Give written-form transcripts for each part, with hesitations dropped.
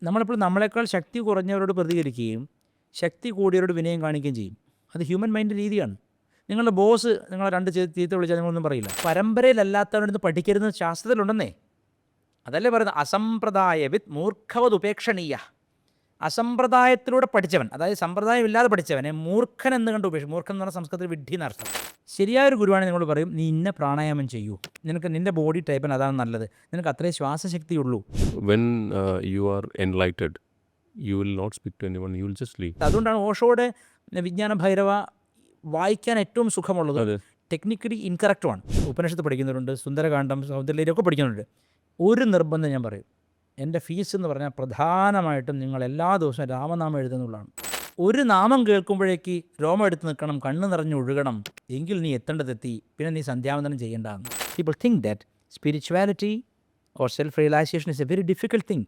നമ്മളെപ്പോഴും നമ്മളെക്കാൾ ശക്തി കുറഞ്ഞവരോട് പ്രതികരിക്കുകയും ശക്തി കൂടിയവരോട് വിനയം കാണിക്കുകയും ചെയ്യും. അത് ഹ്യൂമൻ മൈൻഡ് രീതിയാണ്. നിങ്ങളുടെ ബോസ് നിങ്ങളെ രണ്ട് ചീത്ത വിളിച്ചാൽ നിങ്ങളൊന്നും പറയില്ല. പരമ്പരയിലല്ലാത്തവരുടെ പഠിക്കരുതെന്ന് ശാസ്ത്രത്തിലുണ്ടെന്നേ. അതല്ലേ പറയുന്നത്, അസമ്പ്രദായവിത് മൂർഖവത് ഉപേക്ഷണീയ. അസമ്പ്രദായത്തിലൂടെ പഠിച്ചവൻ, അതായത് സമ്പ്രദായം ഇല്ലാതെ പഠിച്ചവനെ മൂർഖൻ എന്ന് കണ്ട് ഉപേക്ഷിക്കും. മൂർഖൻ എന്ന് പറഞ്ഞ സംസ്കൃതത്തിൽ വിഡ്ഢി എന്നർത്ഥം. ശരിയായൊരു ഗുരുവാണെങ്കിൽ നിങ്ങൾ പറയും, നീ ഇന്ന പ്രാണായാമം ചെയ്യൂ, നിനക്ക് നിൻ്റെ ബോഡി ടൈപ്പിന് അതാണ് നല്ലത്, നിനക്ക് അത്രയും ശ്വാസശക്തിയുള്ളൂ. When you are enlightened, you will not speak to anyone, you will just leave. അതുകൊണ്ടാണ് ഓഷോയുടെ വിജ്ഞാന ഭൈരവ വായിക്കാൻ ഏറ്റവും സുഖമുള്ളത്. അതെ. ടെക്നിക്കലി ഇൻകറക്റ്റുമാണ്. ഉപനിഷത്ത് പഠിക്കുന്നവരുണ്ട്, സുന്ദരകാന്ഡം, സൗന്ദര്യലൊക്കെ പഠിക്കുന്നുണ്ട്. ഒരു നിർബന്ധം ഞാൻ പറയും, എൻ്റെ ഫീസ് എന്ന് പറഞ്ഞാൽ പ്രധാനമായിട്ടും നിങ്ങൾ എല്ലാ ദിവസവും രാമനാമം എഴുതുന്നുള്ളതാണ്. ഒരു നാമം കേൾക്കുമ്പോഴേക്ക് രോമം എടുത്ത് നിൽക്കണം, കണ്ണ് നിറഞ്ഞ് ഒഴുകണം, എങ്കിൽ നീ എത്തേണ്ടതെത്തി, പിന്നെ നീ സന്ധ്യാവന്തനം ചെയ്യേണ്ടതാണ്. People think that spirituality or self realisation is a very difficult thing.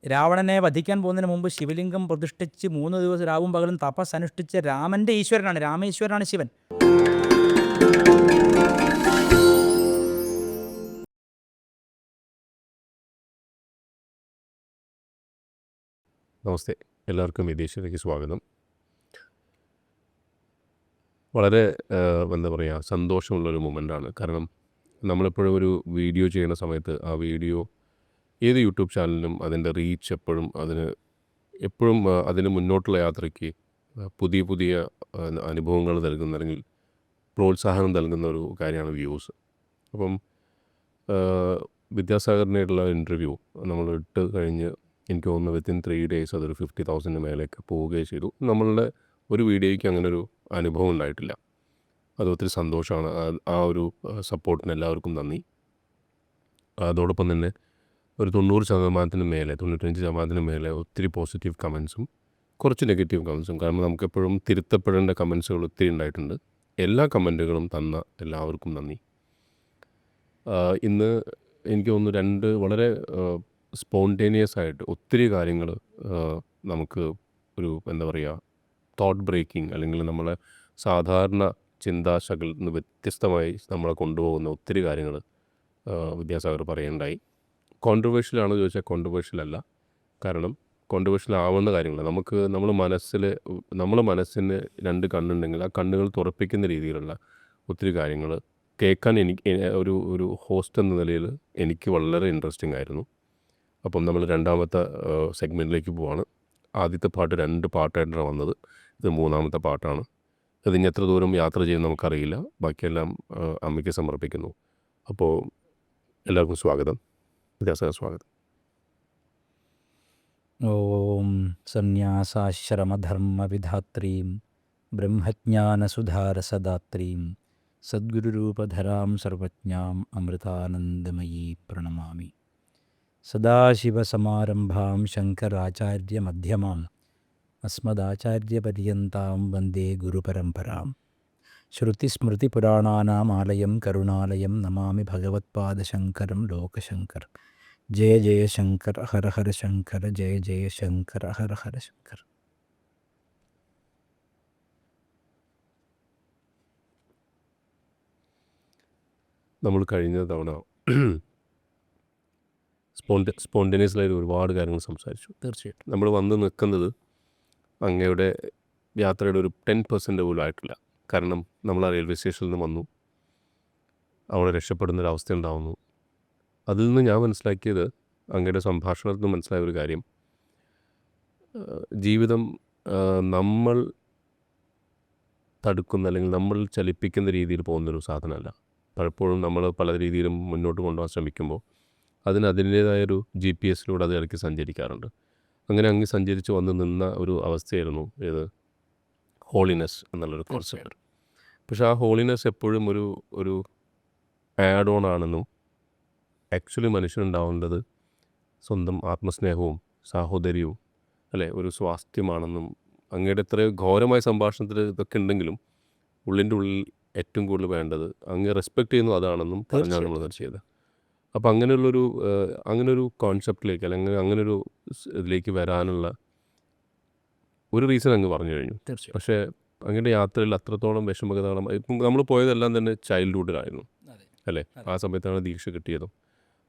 രാവണനെ വധിക്കാൻ പോകുന്നതിന് മുമ്പ് ശിവലിംഗം പ്രതിഷ്ഠിച്ച് 3 ദിവസം രാവും പകലും തപസ് അനുഷ്ഠിച്ച രാമൻ്റെ ഈശ്വരനാണ്, രാമേശ്വരനാണ് ശിവൻ. നമസ്തേ, എല്ലാവർക്കും വിദേശത്തേക്ക് സ്വാഗതം. വളരെ എന്താ പറയുക, സന്തോഷമുള്ളൊരു മൊമെൻ്റാണ്. കാരണം നമ്മളെപ്പോഴും ഒരു വീഡിയോ ചെയ്യുന്ന സമയത്ത് ആ വീഡിയോ ഏത് യൂട്യൂബ് ചാനലിനും അതിൻ്റെ റീച്ച് എപ്പോഴും അതിന് മുന്നോട്ടുള്ള യാത്രയ്ക്ക് പുതിയ പുതിയ അനുഭവങ്ങൾ നൽകുന്ന, അല്ലെങ്കിൽ പ്രോത്സാഹനം നൽകുന്ന ഒരു കാര്യമാണ് വ്യൂസ്. അപ്പം വിദ്യാസാഗറിനായിട്ടുള്ള ഇൻ്റർവ്യൂ നമ്മൾ ഇട്ട് കഴിഞ്ഞ് എനിക്ക് തോന്നുന്നു വിത്തിൻ 3 days അതൊരു 50,000 മേലേക്ക് പോവുകയും ചെയ്തു. നമ്മളുടെ ഒരു വീഡിയോയ്ക്ക് അങ്ങനൊരു അനുഭവം ഉണ്ടായിട്ടില്ല. അത് ഒത്തിരി സന്തോഷമാണ്. ആ ഒരു സപ്പോർട്ടിന് എല്ലാവർക്കും നന്ദി. അതോടൊപ്പം തന്നെ ഒരു 90% മേലെ, 95% മേലെ ഒത്തിരി പോസിറ്റീവ് കമൻസും കുറച്ച് നെഗറ്റീവ് കമൻസും. കാരണം നമുക്കെപ്പോഴും തിരുത്തപ്പെടേണ്ട കമൻസുകൾ ഒത്തിരി ഉണ്ടായിട്ടുണ്ട്. എല്ലാ കമൻറ്റുകളും തന്ന എല്ലാവർക്കും നന്ദി. ഇന്ന് എനിക്ക് തോന്നുന്നു 2 വളരെ സ്പോണ്ടേനിയസ് ആയിട്ട് ഒത്തിരി കാര്യങ്ങൾ നമുക്ക് ഒരു എന്താ പറയുക, തോട്ട് ബ്രേക്കിംഗ്, അല്ലെങ്കിൽ നമ്മളെ സാധാരണ ചിന്താശകളിൽ നിന്ന് വ്യത്യസ്തമായി നമ്മളെ കൊണ്ടുപോകുന്ന ഒത്തിരി കാര്യങ്ങൾ വിദ്യാസാഗർ പറയുണ്ടായി. കോൺട്രവേഴ്ഷ്യൽ ആണെന്ന് ചോദിച്ചാൽ കോൺട്രവേഴ്ഷ്യൽ അല്ല. കാരണം കോൺട്രവേഴ്ഷ്യൽ ആവുന്ന കാര്യങ്ങൾ നമ്മളെ മനസ്സിന് 2 കണ്ണുണ്ടെങ്കിൽ ആ കണ്ണുകൾ തുറപ്പിക്കുന്ന രീതിയിലുള്ള ഒത്തിരി കാര്യങ്ങൾ കേൾക്കാൻ ഒരു ഹോസ്റ്റ് എന്ന നിലയിൽ എനിക്ക് വളരെ ഇൻട്രസ്റ്റിംഗ് ആയിരുന്നു. അപ്പം നമ്മൾ 2ാമത്തെ സെഗ്മെൻറ്റിലേക്ക് പോവാണ്. ആദ്യത്തെ പാട്ട് 2 പാട്ടായിട്ടാണ് വന്നത്. ഇത് 3ാമത്തെ പാട്ടാണ്. ഇതിന് എത്ര ദൂരം യാത്ര ചെയ്യുമെന്ന് നമുക്കറിയില്ല. ബാക്കിയെല്ലാം അമ്മയ്ക്ക് സമർപ്പിക്കുന്നു. അപ്പോൾ എല്ലാവർക്കും സ്വാഗതം. വിദ്യാസാഗർ സ്വാഗതം. ഓം സന്യാസാശ്രമധർമ്മവിധാത്രീം ബ്രഹ്മജ്ഞാനസുധാരസദാത്രീം സദ്ഗുരുരൂപധരാം സർവജ്ഞാം അമൃതാനന്ദമയീ പ്രണമാമി. സദാശിവസമാരംഭാം ശങ്കരാചാര്യമധ്യമാം അസ്മദാചാര്യപര്യന്താം വന്ദേ ഗുരുപരമ്പരാം. ശ്രുതിസ്മൃതിപുരാണാനാം ആലയം കരുണാലയം നമാമി ഭഗവത്പാദശങ്കരം ലോകശങ്കർ. ജയ ജയ ശങ്കർ ഹര ഹര ശങ്കര, ജയ ജയ ശങ്കർ ഹര ഹര ശങ്കർ. നമ്മൾ കഴിഞ്ഞ തവണ സ്പോണ്ടേനിയസ്ലായിട്ട് ഒരുപാട് കാര്യങ്ങൾ സംസാരിച്ചു. തീർച്ചയായിട്ടും നമ്മൾ വന്ന് നിൽക്കുന്നത് അങ്ങയുടെ യാത്രയുടെ ഒരു 10% പോലും ആയിട്ടില്ല. കാരണം നമ്മൾ ആ റെയിൽവേ സ്റ്റേഷനിൽ നിന്ന് വന്നു, അവിടെ രക്ഷപ്പെടുന്നൊരവസ്ഥ ഉണ്ടാവുന്നു. അതിൽ നിന്ന് ഞാൻ മനസ്സിലാക്കിയത്, അങ്ങയുടെ സംഭാഷണത്തിൽ നിന്ന് മനസ്സിലായ ഒരു കാര്യം, ജീവിതം നമ്മൾ തടുക്കുന്ന അല്ലെങ്കിൽ നമ്മൾ ചലിപ്പിക്കുന്ന രീതിയിൽ പോകുന്നൊരു സാധനമല്ല. പലപ്പോഴും നമ്മൾ പല രീതിയിലും മുന്നോട്ട് കൊണ്ടുപോകാൻ ശ്രമിക്കുമ്പോൾ അതിൻ്റേതായൊരു GPS-ലൂടെ അത് ഇടയ്ക്ക് സഞ്ചരിക്കാറുണ്ട്. അങ്ങനെ അങ്ങ് സഞ്ചരിച്ച് വന്ന് നിന്ന ഒരു അവസ്ഥയായിരുന്നു ഇത് ഹോളിനെസ് എന്നുള്ളൊരു കോൺസെപ്റ്റ്. പക്ഷേ ആ ഹോളിനെസ് എപ്പോഴും ഒരു ആഡ് ഓൺ ആണെന്നും ആക്ച്വലി മനുഷ്യനുണ്ടാവേണ്ടത് സ്വന്തം ആത്മസ്നേഹവും സാഹോദര്യവും അല്ലേ ഒരു സ്വാസ്ഥ്യമാണെന്നും അങ്ങയുടെ എത്രയോ ഘോരമായ സംഭാഷണത്തിൽ ഇതൊക്കെ ഉണ്ടെങ്കിലും ഉള്ളിൻ്റെ ഉള്ളിൽ ഏറ്റവും കൂടുതൽ വേണ്ടത് അങ്ങ് റെസ്പെക്റ്റ് ചെയ്യുന്നു അതാണെന്നും പറഞ്ഞാണ് നമ്മൾ ചെയ്തത്. അപ്പോൾ അങ്ങനൊരു കോൺസെപ്റ്റിലേക്ക് അല്ലെങ്കിൽ അങ്ങനൊരു ഇതിലേക്ക് വരാനുള്ള ഒരു റീസൺ അങ്ങ് പറഞ്ഞു കഴിഞ്ഞു. പക്ഷേ അങ്ങയുടെ യാത്രയിൽ അത്രത്തോളം വിഷമകരമാണ്. ഇപ്പം നമ്മൾ പോയതെല്ലാം തന്നെ ചൈൽഡ്ഹുഡിലായിരുന്നു അല്ലേ. ആ സമയത്താണ് ദീക്ഷ കിട്ടിയതും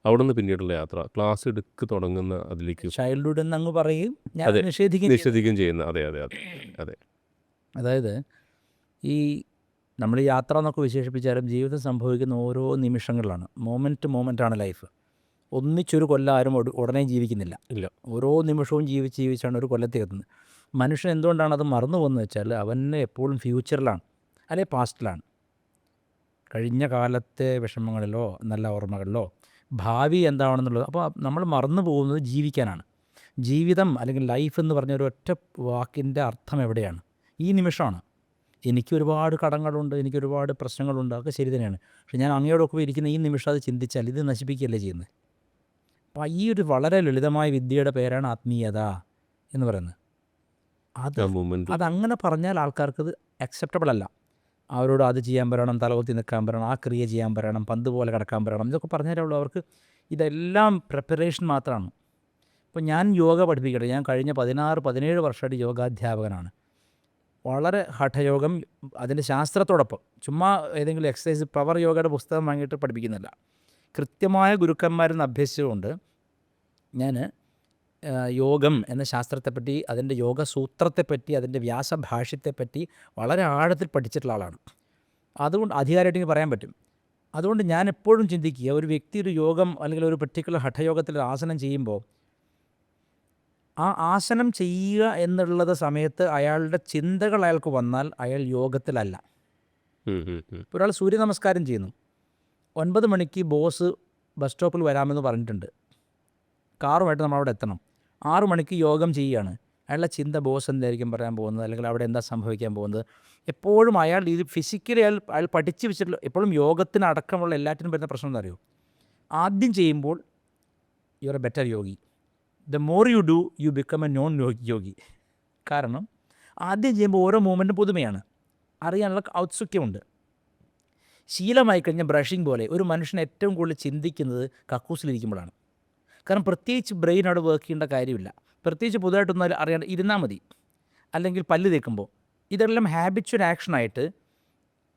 അവിടെ നിന്ന് പിന്നീടുള്ള യാത്ര ക്ലാസ് എടുക്ക് തുടങ്ങുന്ന അതിലേക്ക് ചൈൽഡ്ഹുഡ് എന്ന് അങ്ങ് പറയും, ഞാൻ അതെ നിഷേധിക്കുകയും ചെയ്യുന്നു. നിഷേധിക്കുകയും ചെയ്യുന്ന അതെ അതെ അതെ അതെ അതായത് ഈ നമ്മൾ യാത്ര എന്നൊക്കെ വിശേഷിപ്പിച്ചാലും ജീവിതം സംഭവിക്കുന്ന ഓരോ നിമിഷങ്ങളിലാണ്. മൊമെൻ്റാണ് ലൈഫ്. ഒന്നിച്ചൊരു കൊല്ലം ആരും ഉടനെ ജീവിക്കുന്നില്ല. ഇല്ല ഓരോ നിമിഷവും ജീവിച്ചാണ് ഒരു കൊല്ലത്തിൽ എത്തുന്നത്. മനുഷ്യൻ എന്തുകൊണ്ടാണ് അത് മറന്നു പോകുന്നത് വെച്ചാൽ അവന് എപ്പോഴും ഫ്യൂച്ചറിലാണ്, അല്ലെ പാസ്റ്റിലാണ്. കഴിഞ്ഞ കാലത്തെ വിഷമങ്ങളിലോ നല്ല ഓർമ്മകളിലോ ഭാവി എന്താണെന്നുള്ളത്. അപ്പോൾ നമ്മൾ മറന്നു പോകുന്നത് ജീവിക്കാനാണ്. ജീവിതം അല്ലെങ്കിൽ ലൈഫ് എന്ന് പറഞ്ഞ ഒരു ഒറ്റ വാക്കിൻ്റെ അർത്ഥം എവിടെയാണ്? ഈ നിമിഷമാണ്. എനിക്ക് ഒരുപാട് കടങ്ങളുണ്ട്, എനിക്ക് ഒരുപാട് പ്രശ്നങ്ങളുണ്ട്, അതൊക്കെ ശരി തന്നെയാണ്. പക്ഷെ ഞാൻ അങ്ങയോടൊപ്പം ഇരിക്കുന്ന ഈ നിമിഷം അത് ചിന്തിച്ചാൽ ഇത് നശിപ്പിക്കുകയല്ലേ ചെയ്യുന്നത്. അപ്പോൾ ഈ ഒരു വളരെ ലളിതമായ വിദ്യയുടെ പേരാണ് ആത്മീയത എന്ന് പറയുന്നത്. അത് ആ മൂമെന്റ് അതങ്ങനെ പറഞ്ഞാൽ ആൾക്കാർക്കത് അക്സെപ്റ്റബിൾ അല്ല. അവരോട് അത് ചെയ്യാൻ പറയണം, തലകുത്തി നിൽക്കാൻ പറയണം, ആ ക്രിയ ചെയ്യാൻ പറയണം, പന്ത് പോലെ കിടക്കാൻ പറയണം, ഇതൊക്കെ പറഞ്ഞാലേ ഉള്ളൂ അവർക്ക്. ഇതെല്ലാം പ്രിപ്പറേഷൻ മാത്രമാണ്. ഇപ്പോൾ ഞാൻ യോഗ പഠിപ്പിക്കട്ടെ, ഞാൻ കഴിഞ്ഞ 16-17 വർഷമായിട്ട് യോഗാധ്യാപകനാണ്. വളരെ ഹഠയോഗം അതിൻ്റെ ശാസ്ത്രത്തോടൊപ്പം, ചുമ്മാ ഏതെങ്കിലും എക്സസൈസ് പവർ യോഗയുടെ പുസ്തകം വാങ്ങിയിട്ട് പഠിപ്പിക്കുന്നില്ല. കൃത്യമായ ഗുരുക്കന്മാരിൽ നിന്ന് അഭ്യസിച്ചുകൊണ്ട് ഞാൻ യോഗം എന്ന ശാസ്ത്രത്തെപ്പറ്റി, അതിൻ്റെ യോഗസൂത്രത്തെപ്പറ്റി, അതിൻ്റെ വ്യാസഭാഷ്യത്തെപ്പറ്റി വളരെ ആഴത്തിൽ പഠിച്ചിട്ടുള്ള ആളാണ്. അതുകൊണ്ട് അധികാരമായിട്ട് എനിക്ക് പറയാൻ പറ്റും. അതുകൊണ്ട് ഞാൻ എപ്പോഴും ചിന്തിക്കുക, ഒരു വ്യക്തി ഒരു യോഗം അല്ലെങ്കിൽ ഒരു പർട്ടിക്കുലർ ഹഠയോഗത്തിൽ ഒരു ആസനം ചെയ്യുമ്പോൾ ആ ആസനം ചെയ്യുക എന്നുള്ളത് സമയത്ത് അയാളുടെ ചിന്തകൾ അയാൾക്ക് വന്നാൽ അയാൾ യോഗത്തിലല്ല. ഇപ്പോൾ ഒരാൾ സൂര്യ നമസ്കാരം ചെയ്യുന്നു, 9 മണിക്ക് ബോസ് ബസ് സ്റ്റോപ്പിൽ വരാമെന്ന് പറഞ്ഞിട്ടുണ്ട്, കാറുമായിട്ട് നമ്മളവിടെ എത്തണം. 6 മണിക്ക് യോഗം ചെയ്യുകയാണ്. അയാളുടെ ചിന്ത ബോസ് എന്തായിരിക്കും പറയാൻ പോകുന്നത്, അല്ലെങ്കിൽ അവിടെ എന്താ സംഭവിക്കാൻ പോകുന്നത്. എപ്പോഴും അയാൾ ഇത് ഫിസിക്കലി അയാൾ പഠിച്ച് വെച്ചിട്ടുള്ള, എപ്പോഴും യോഗത്തിന് അടക്കമുള്ള എല്ലാറ്റിനും വരുന്ന പ്രശ്നം എന്താ അറിയോ? ആദ്യം ചെയ്യുമ്പോൾ you are a better yogi. The more you do you become a non yogi. കാരണം ആദ്യം ചെയ്യുമ്പോൾ ഓരോ മൂവ്മെൻറ്റും പുതുമയാണ്, അറിയാനുള്ള ഔത്സുക്യമുണ്ട്. ശീലമായി കഴിഞ്ഞ ബ്രഷിംഗ് പോലെ ഒരു മനുഷ്യൻ ഏറ്റവും കൂടുതൽ ചിന്തിക്കുന്നത് കക്കൂസിലിരിക്കുമ്പോഴാണ്. കാരണം പ്രത്യേകിച്ച് ബ്രെയിൻ അവിടെ വർക്ക് ചെയ്യേണ്ട കാര്യമില്ല. പ്രത്യേകിച്ച് പുതുതായിട്ടൊന്നും അറിയാണ്ട് ഇരുന്നാൽ മതി. അല്ലെങ്കിൽ പല്ല് തേക്കുമ്പോൾ ഇതെല്ലാം ഹാബിച്വൽ ആക്ഷനായിട്ട്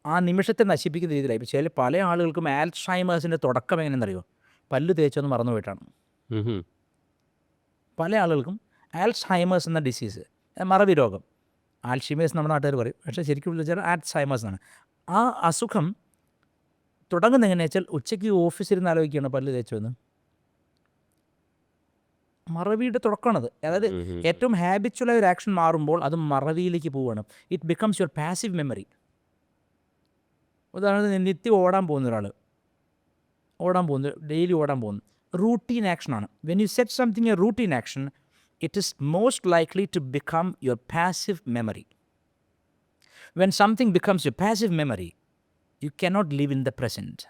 ആ നിമിഷത്തെ നശിപ്പിക്കുന്ന രീതിയിലായി. ഇപ്പോൾ പല ആളുകൾക്കും ആൽഷൈമേഴ്സിൻ്റെ തുടക്കം എങ്ങനെയെന്നറിയോ? പല്ല് തേച്ചൊന്ന് മറന്നു പോയിട്ടാണ്. പല ആളുകൾക്കും ആൽഷൈമേഴ്സ് എന്ന ഡിസീസ്, മറവി രോഗം, ആൽഷിമേഴ്സ് നമ്മുടെ നാട്ടുകാർ പറയും, പക്ഷേ ശരിക്കും വിളിച്ചാൽ ആൽഷൈമേഴ്സ് എന്നാണ്. ആ അസുഖം തുടങ്ങുന്നത് എങ്ങനെയാ വെച്ചാൽ, ഉച്ചയ്ക്ക് ഓഫീസിലിരുന്ന് ആലോചിക്കുകയാണ് പല്ല് തേച്ചോന്ന്. മറവിയുടെ തുടക്കമാണത്. അതായത് ഏറ്റവും ഹാബിച്വലായ ഒരു ആക്ഷൻ മാറുമ്പോൾ അത് മറവിയിലേക്ക് പോവുകയാണ്. It becomes your passive memory. ഉദാഹരണത്തിന് നിത്യം ഓടാൻ പോകുന്ന ഒരാൾ, ഡെയിലി ഓടാൻ പോകുന്നു, റൂട്ടീൻ ആക്ഷനാണ്. When you set something a routine action, it is most likely to become your passive memory. When something becomes your passive memory, you cannot live in the present.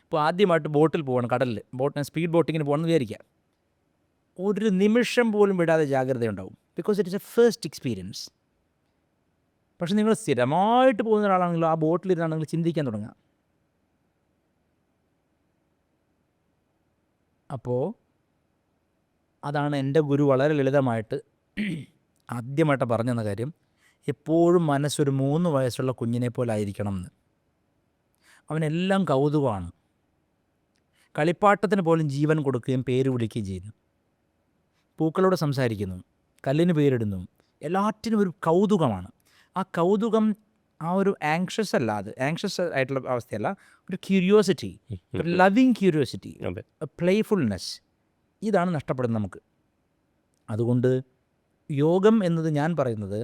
ഇപ്പോൾ ആദ്യമായിട്ട് ബോട്ടിൽ പോകണം, കടലിൽ സ്പീഡ് ബോട്ടിങ്ങിന് പോകണമെന്ന് വിചാരിക്കുക. ഒരു നിമിഷം പോലും വിടാതെ ജാഗ്രതയുണ്ടാവും. Because it is a first experience. പക്ഷെ നിങ്ങൾ സ്ഥിരമായിട്ട് പോകുന്ന ഒരാളാണെങ്കിലും ആ ബോട്ടിലിരുന്നാണെങ്കിൽ ചിന്തിക്കാൻ തുടങ്ങുക. അപ്പോൾ അതാണ് എൻ്റെ ഗുരു വളരെ ലളിതമായിട്ട് ആദ്യമായിട്ട് പറഞ്ഞെന്ന കാര്യം. എപ്പോഴും മനസ്സൊരു 3 വയസ്സുള്ള കുഞ്ഞിനെ പോലെ ആയിരിക്കണം എന്ന്. അവനെല്ലാം കൗതുകമാണ്. കളിപ്പാട്ടത്തിന് പോലും ജീവൻ കൊടുക്കുകയും പേര് വിളിക്കുകയും ചെയ്യുന്നു. പൂക്കളോട് സംസാരിക്കുന്നു, കല്ലിന് പേരിടുന്നു, എല്ലാറ്റിനും ഒരു കൗതുകമാണ്. ആ കൗതുകം ആ ഒരു ആങ്ഷ്യസ് ആയിട്ടുള്ള അവസ്ഥയല്ല, ഒരു ക്യൂരിയോസിറ്റി, ഒരു ലവിങ് ക്യൂരിയോസിറ്റി, പ്ലേഫുൾനെസ്, ഇതാണ് നഷ്ടപ്പെടുന്നത് നമുക്ക്. അതുകൊണ്ട് യോഗം എന്നത് ഞാൻ പറയുന്നത്,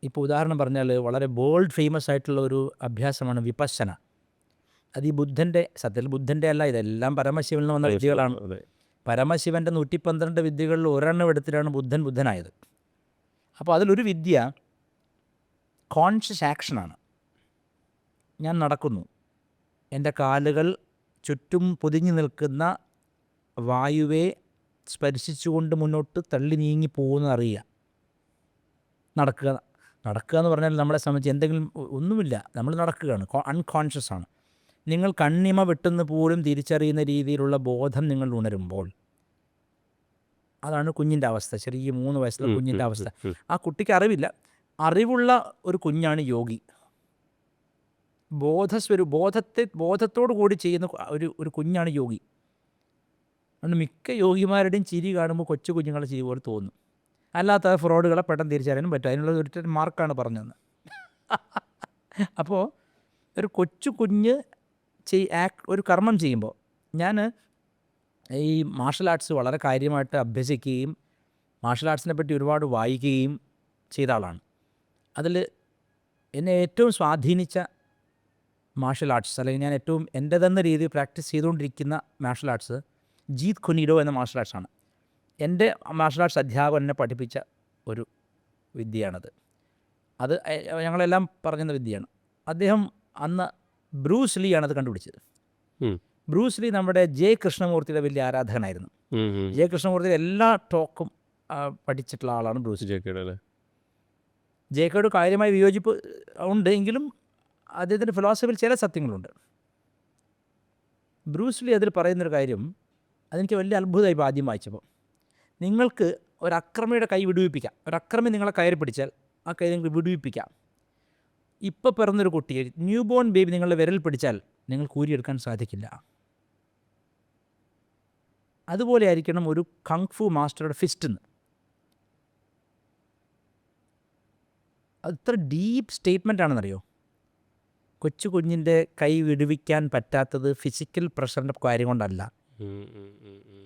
ഇപ്പോൾ ഉദാഹരണം പറഞ്ഞാൽ വളരെ വേൾഡ് ഫേമസ് ആയിട്ടുള്ള ഒരു അഭ്യാസമാണ് വിപശ്യന. അത് ഈ സത്യത്തിൽ ബുദ്ധൻ്റെ അല്ല, ഇതെല്ലാം പരമശിവനിൽ നിന്ന് വന്ന വിദ്യകളാണ്. പരമശിവൻ്റെ 112 വിദ്യകളിൽ ഒരെണ്ണം എടുത്തിട്ടാണ് ബുദ്ധനായത്. അപ്പോൾ അതിലൊരു വിദ്യ കോൺഷ്യസ് ആക്ഷനാണ്. ഞാൻ നടക്കുന്നു, എൻ്റെ കാലുകൾ ചുറ്റും പൊതിഞ്ഞു നിൽക്കുന്ന വായുവെ സ്പർശിച്ചുകൊണ്ട് മുന്നോട്ട് തള്ളി നീങ്ങി പോകുന്നത് അറിയുക. നടക്കുക എന്ന് പറഞ്ഞാൽ നമ്മളെ സംബന്ധിച്ച് എന്തെങ്കിലും ഒന്നുമില്ല, നമ്മൾ നടക്കുകയാണ്, അൺകോൺഷ്യസ് ആണ്. നിങ്ങൾ കണ്ണിമ വെട്ടുന്ന പോലും തിരിച്ചറിയുന്ന രീതിയിലുള്ള ബോധം നിങ്ങൾ ഉണരുമ്പോൾ, അതാണ് കുഞ്ഞിൻ്റെ അവസ്ഥ, ചെറിയ 3 വയസ്സുള്ള കുഞ്ഞിൻ്റെ അവസ്ഥ. ആ കുട്ടിക്ക് അറിവില്ല, അറിവുള്ള ഒരു കുഞ്ഞാണ് യോഗി. ബോധത്തോടു കൂടി ചെയ്യുന്ന ഒരു കുഞ്ഞാണ് യോഗി. അതുകൊണ്ട് മിക്ക യോഗിമാരുടെയും ചിരി കാണുമ്പോൾ കൊച്ചു കുഞ്ഞുങ്ങളെ ചിരി പോലെ തോന്നും. അല്ലാത്ത ഫ്രോഡുകളെ പെട്ടെന്ന് തിരിച്ചറിയാനും പറ്റും. അതിനുള്ള ഒരു മാർക്കാണ് പറഞ്ഞത്. അപ്പോൾ ഒരു കൊച്ചു കുഞ്ഞ് ഒരു കർമ്മം ചെയ്യുമ്പോൾ, ഞാൻ ഈ മാർഷൽ ആർട്സ് വളരെ കാര്യമായിട്ട് അഭ്യസിക്കുകയും മാർഷൽ ആർട്സിനെ പറ്റി ഒരുപാട് വായിക്കുകയും ചെയ്ത ആളാണ്. അതിൽ എന്നെ ഏറ്റവും സ്വാധീനിച്ച മാർഷൽ ആർട്സ്, അല്ലെങ്കിൽ ഞാൻ ഏറ്റവും എൻ്റെതെന്ന രീതിയിൽ പ്രാക്ടീസ് ചെയ്തുകൊണ്ടിരിക്കുന്ന മാർഷൽ ആർട്സ് ജീത് ഖുനീഡോ എന്ന മാർഷൽ ആർട്സാണ്. എൻ്റെ മാർഷൽ ആർട്സ് അധ്യാപകൻ എന്നെ പഠിപ്പിച്ച ഒരു വിദ്യയാണത്. അത് ഞങ്ങളെല്ലാം പറഞ്ഞ വിദ്യയാണ്. അദ്ദേഹം അന്ന് ബ്രൂസ് ലീ ആണത് കണ്ടുപിടിച്ചത്. ബ്രൂസ് ലീ നമ്മുടെ ജെ കൃഷ്ണമൂർത്തിയുടെ വലിയ ആരാധകനായിരുന്നു. ജെ കൃഷ്ണമൂർത്തിയുടെ എല്ലാ ടോക്കും പഠിച്ചിട്ടുള്ള ആളാണ് ബ്രൂസ്. ജേക്കോട് കാര്യമായ വിയോജിപ്പ് ഉണ്ട്, എങ്കിലും അദ്ദേഹത്തിൻ്റെ ഫിലോസഫിയിൽ ചില സത്യങ്ങളുണ്ട്. ബ്രൂസ് ലീ അതിൽ പറയുന്നൊരു കാര്യം അതെനിക്ക് വലിയ അത്ഭുതമായി ഇപ്പോൾ ആദ്യം വായിച്ചപ്പോൾ. നിങ്ങൾക്ക് ഒരക്രമിയുടെ കൈ വിടുവിപ്പിക്കാം. ഒരക്രമി നിങ്ങളെ കയറി പിടിച്ചാൽ ആ കൈ നിങ്ങൾക്ക് വിടുവിപ്പിക്കാം. ഇപ്പോൾ പിറന്നൊരു കുട്ടി, ന്യൂ ബോൺ ബേബി നിങ്ങളുടെ വിരൽ പിടിച്ചാൽ നിങ്ങൾ കൂരിയെടുക്കാൻ സാധിക്കില്ല. അതുപോലെ ആയിരിക്കണം ഒരു കങ്ഫു മാസ്റ്ററുടെ ഫിസ്റ്റെന്ന്. അത്ര ഡീപ്പ് സ്റ്റേറ്റ്മെൻ്റ് ആണെന്നറിയോ. കൊച്ചു കുഞ്ഞിൻ്റെ കൈ വിടുവിക്കാൻ പറ്റാത്തത് ഫിസിക്കൽ പ്രഷറിൻ്റെ കാര്യം കൊണ്ടല്ല,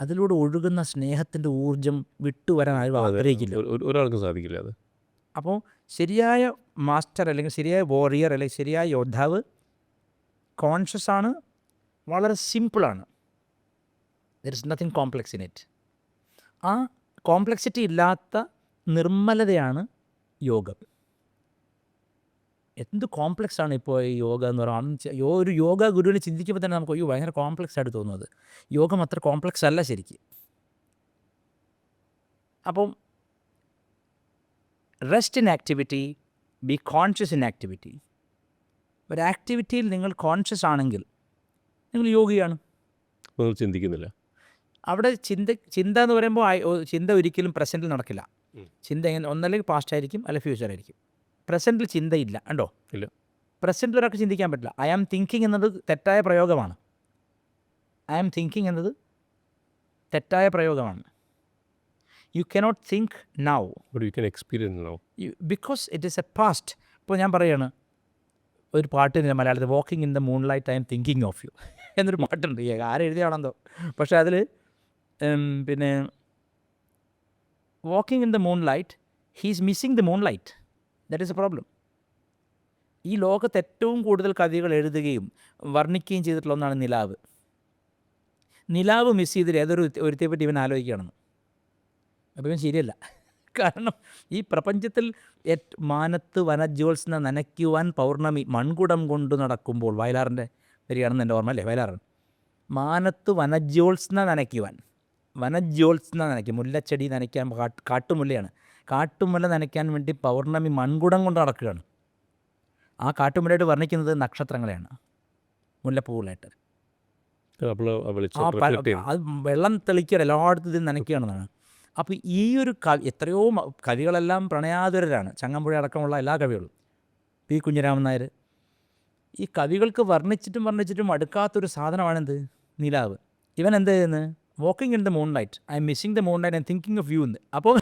അതിലൂടെ ഒഴുകുന്ന സ്നേഹത്തിൻ്റെ ഊർജം വിട്ടുവരാൻ ആരും ആഗ്രഹിക്കില്ല, ഒരാൾക്കും സാധിക്കില്ല അത്. അപ്പോൾ ശരിയായ മാസ്റ്റർ അല്ലെങ്കിൽ ശരിയായ വോറിയർ അല്ലെങ്കിൽ ശരിയായ യോദ്ധാവ് കോൺഷ്യസ് ആണ്, വളരെ സിമ്പിളാണ്. There is nothing complex in it. ആ കോംപ്ലക്സിറ്റി ഇല്ലാത്ത നിർമ്മലതയാണ് യോഗം. എന്ത് കോംപ്ലക്സ് ആണ് ഇപ്പോൾ ഈ യോഗ എന്ന് പറയുന്നത്. ഒരു യോഗ ഗുരുവിനെ ചിന്തിക്കുമ്പോൾ തന്നെ നമുക്ക് ഭയങ്കര കോംപ്ലക്സ് ആയിട്ട് തോന്നുന്നത്. യോഗം അത്ര കോംപ്ലക്സ് അല്ല ശരിക്കും. അപ്പം rest in activity, B conscious in activity. ഒരു ആക്ടിവിറ്റിയിൽ നിങ്ങൾ കോൺഷ്യസ് ആണെങ്കിൽ നിങ്ങൾ യോഗിയാണ്. ചിന്തിക്കുന്നില്ല. അവിടെ ചിന്ത എന്ന് പറയുമ്പോൾ ചിന്ത ഒരിക്കലും പ്രസൻറ്റിൽ നടക്കില്ല. ചിന്ത എങ്ങനെ ഒന്നല്ലെങ്കിൽ പാസ്റ്റ് ആയിരിക്കും അല്ലെങ്കിൽ ഫ്യൂച്ചർ ആയിരിക്കും. പ്രസൻറ്റിൽ ചിന്തയില്ല, ഉണ്ടോ? ഇല്ല. പ്രസൻറ്റിൽ ഒരാൾക്ക് ചിന്തിക്കാൻ പറ്റില്ല. ഐ ആം തിങ്കിങ് എന്നത് തെറ്റായ പ്രയോഗമാണ്. ഐ ആം തിങ്കിങ് എന്നത് തെറ്റായ പ്രയോഗമാണ്. You cannot think now, you can experience now because it is a past. ഇപ്പോൾ ഞാൻ പറയുകയാണ്, ഒരു പാട്ടിന് മലയാളത്തിൽ walking in the moon light I am thinking of you എന്നൊരു പാട്ടുണ്ട്. ആരെഴുതിയാണെന്തോ, പക്ഷേ അതിൽ പിന്നെ walking in the moon light, he is missing the moon light. That is a problem. ഈ ലോകത്ത് ഏറ്റവും കൂടുതൽ കവികൾ എഴുതുകയും വർണ്ണിക്കുകയും ചെയ്തിട്ടുള്ള ഒന്നാണ് നിലാവ്. നിലാവ് മിസ് ചെയ്തിട്ട് ഏതൊരു ഒരുത്തെപ്പറ്റി ഇവൻ ആലോചിക്കുകയാണെന്ന്. അപ്പോൾ ഇവൻ ശരിയല്ല. കാരണം ഈ പ്രപഞ്ചത്തിൽ മാനത്ത് വനജ്യോത്സ്ന നനയ്ക്കുവാൻ പൗർണമി മൺകുടം കൊണ്ട് നടക്കുമ്പോൾ, വയലാറിൻ്റെ വരികയാണെന്ന് എൻ്റെ ഓർമ്മ അല്ലേ, വയലാറൻ. മാനത്ത് വനജ്യോത്സ്ന നനയ്ക്കുവാൻ, വനജ്യോത്സ്ന നനയ്ക്കും, മുല്ലച്ചെടി നനയ്ക്കാൻ, കാട്ടുമുല്ലയാണ്, കാട്ടുമുല്ല നനയ്ക്കാൻ വേണ്ടി പൗർണമി മൺകുടം കൊണ്ട് നടക്കുകയാണ്. ആ കാട്ടുമുല്ലയായിട്ട് വർണ്ണിക്കുന്നത് നക്ഷത്രങ്ങളെയാണ്, മുല്ലപ്പൂവുകളായിട്ട്. അത് വെള്ളം തെളിക്കുക എല്ലായിടത്തും ഇത് നനയ്ക്കുകയാണെന്നാണ്. അപ്പോൾ ഈ ഒരു എത്രയോ കവികളെല്ലാം പ്രണയാതുരരാണ്, ചങ്ങമ്പുഴ അടക്കമുള്ള എല്ലാ കവികളും, പി കുഞ്ഞിരാമൻ നായർ. ഈ കവികൾക്ക് വർണ്ണിച്ചിട്ടും അടുക്കാത്തൊരു സാധനമാണെന്ത്, നിലാവ്. ഇവൻ എന്ത് ചെയ്യുന്നത്, walking in the moon light, I am missing the moon light, I am thinking of you എന്ന്. അപ്പോൾ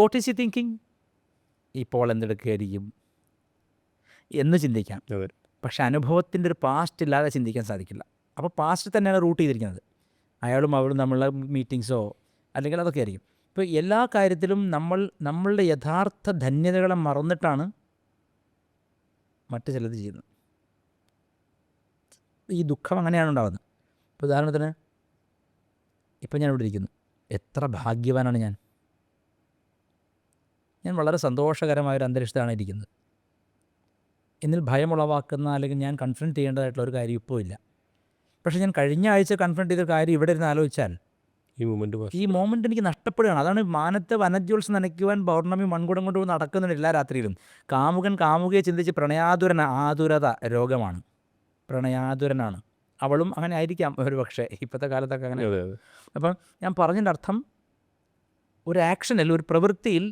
വാട്ട് ഈസ് യു തിങ്കിങ്, ഇപ്പോൾ എന്തെടുക്കുകയായിരിക്കും എന്ന് ചിന്തിക്കാം. പക്ഷെ അനുഭവത്തിൻ്റെ ഒരു പാസ്റ്റ് ഇല്ലാതെ ചിന്തിക്കാൻ സാധിക്കില്ല. അപ്പോൾ പാസ്റ്റ് തന്നെയാണ് റൂട്ട് ചെയ്തിരിക്കുന്നത്. അയാളും അവളും നമ്മളുടെ മീറ്റിങ്സോ അല്ലെങ്കിൽ അതൊക്കെ ആയിരിക്കും. ഇപ്പോൾ എല്ലാ കാര്യത്തിലും നമ്മളുടെ യഥാർത്ഥ ധന്യതകളെ മറന്നിട്ടാണ് മറ്റു ചിലത് ചെയ്യുന്നത്. ഈ ദുഃഖം അങ്ങനെയാണ് ഉണ്ടാകുന്നത്. ഇപ്പോൾ ഉദാഹരണത്തിന് ഇപ്പം ഞാൻ ഇവിടെ ഇരിക്കുന്നു, എത്ര ഭാഗ്യവാനാണ് ഞാൻ. വളരെ സന്തോഷകരമായൊരു അന്തരീക്ഷത്തിലാണ് ഇരിക്കുന്നത്. എന്നിൽ ഭയമുളവാക്കുന്ന അല്ലെങ്കിൽ ഞാൻ കൺഫ്രണ്ട് ചെയ്യേണ്ടതായിട്ടുള്ള ഒരു കാര്യം ഇപ്പോൾ ഇല്ല. പക്ഷേ ഞാൻ കഴിഞ്ഞ ആഴ്ച കൺഫ്രണ്ട് ചെയ്ത കാര്യം ഇവിടെ ഇരുന്ന് ആലോചിച്ചാൽ ഈ മോമെൻ്റ് എനിക്ക് നഷ്ടപ്പെടുകയാണ്. അതാണ് മാനത്തെ വനജ്യോത്സവം നനയ്ക്കുവാൻ പൗർണമി മൺകുടം കൊണ്ട് നടക്കുന്നുണ്ട് എല്ലാ രാത്രിയിലും. കാമുകൻ കാമുകയെ ചിന്തിച്ച് ആതുരത രോഗമാണ്, പ്രണയാതുരനാണ്. അവളും അങ്ങനെ ആയിരിക്കാം ഒരു പക്ഷേ, ഇപ്പോഴത്തെ കാലത്തൊക്കെ അങ്ങനെ. അപ്പം ഞാൻ പറഞ്ഞതിൻ്റെ അർത്ഥം, ഒരു ആക്ഷനിൽ, ഒരു പ്രവൃത്തിയിൽ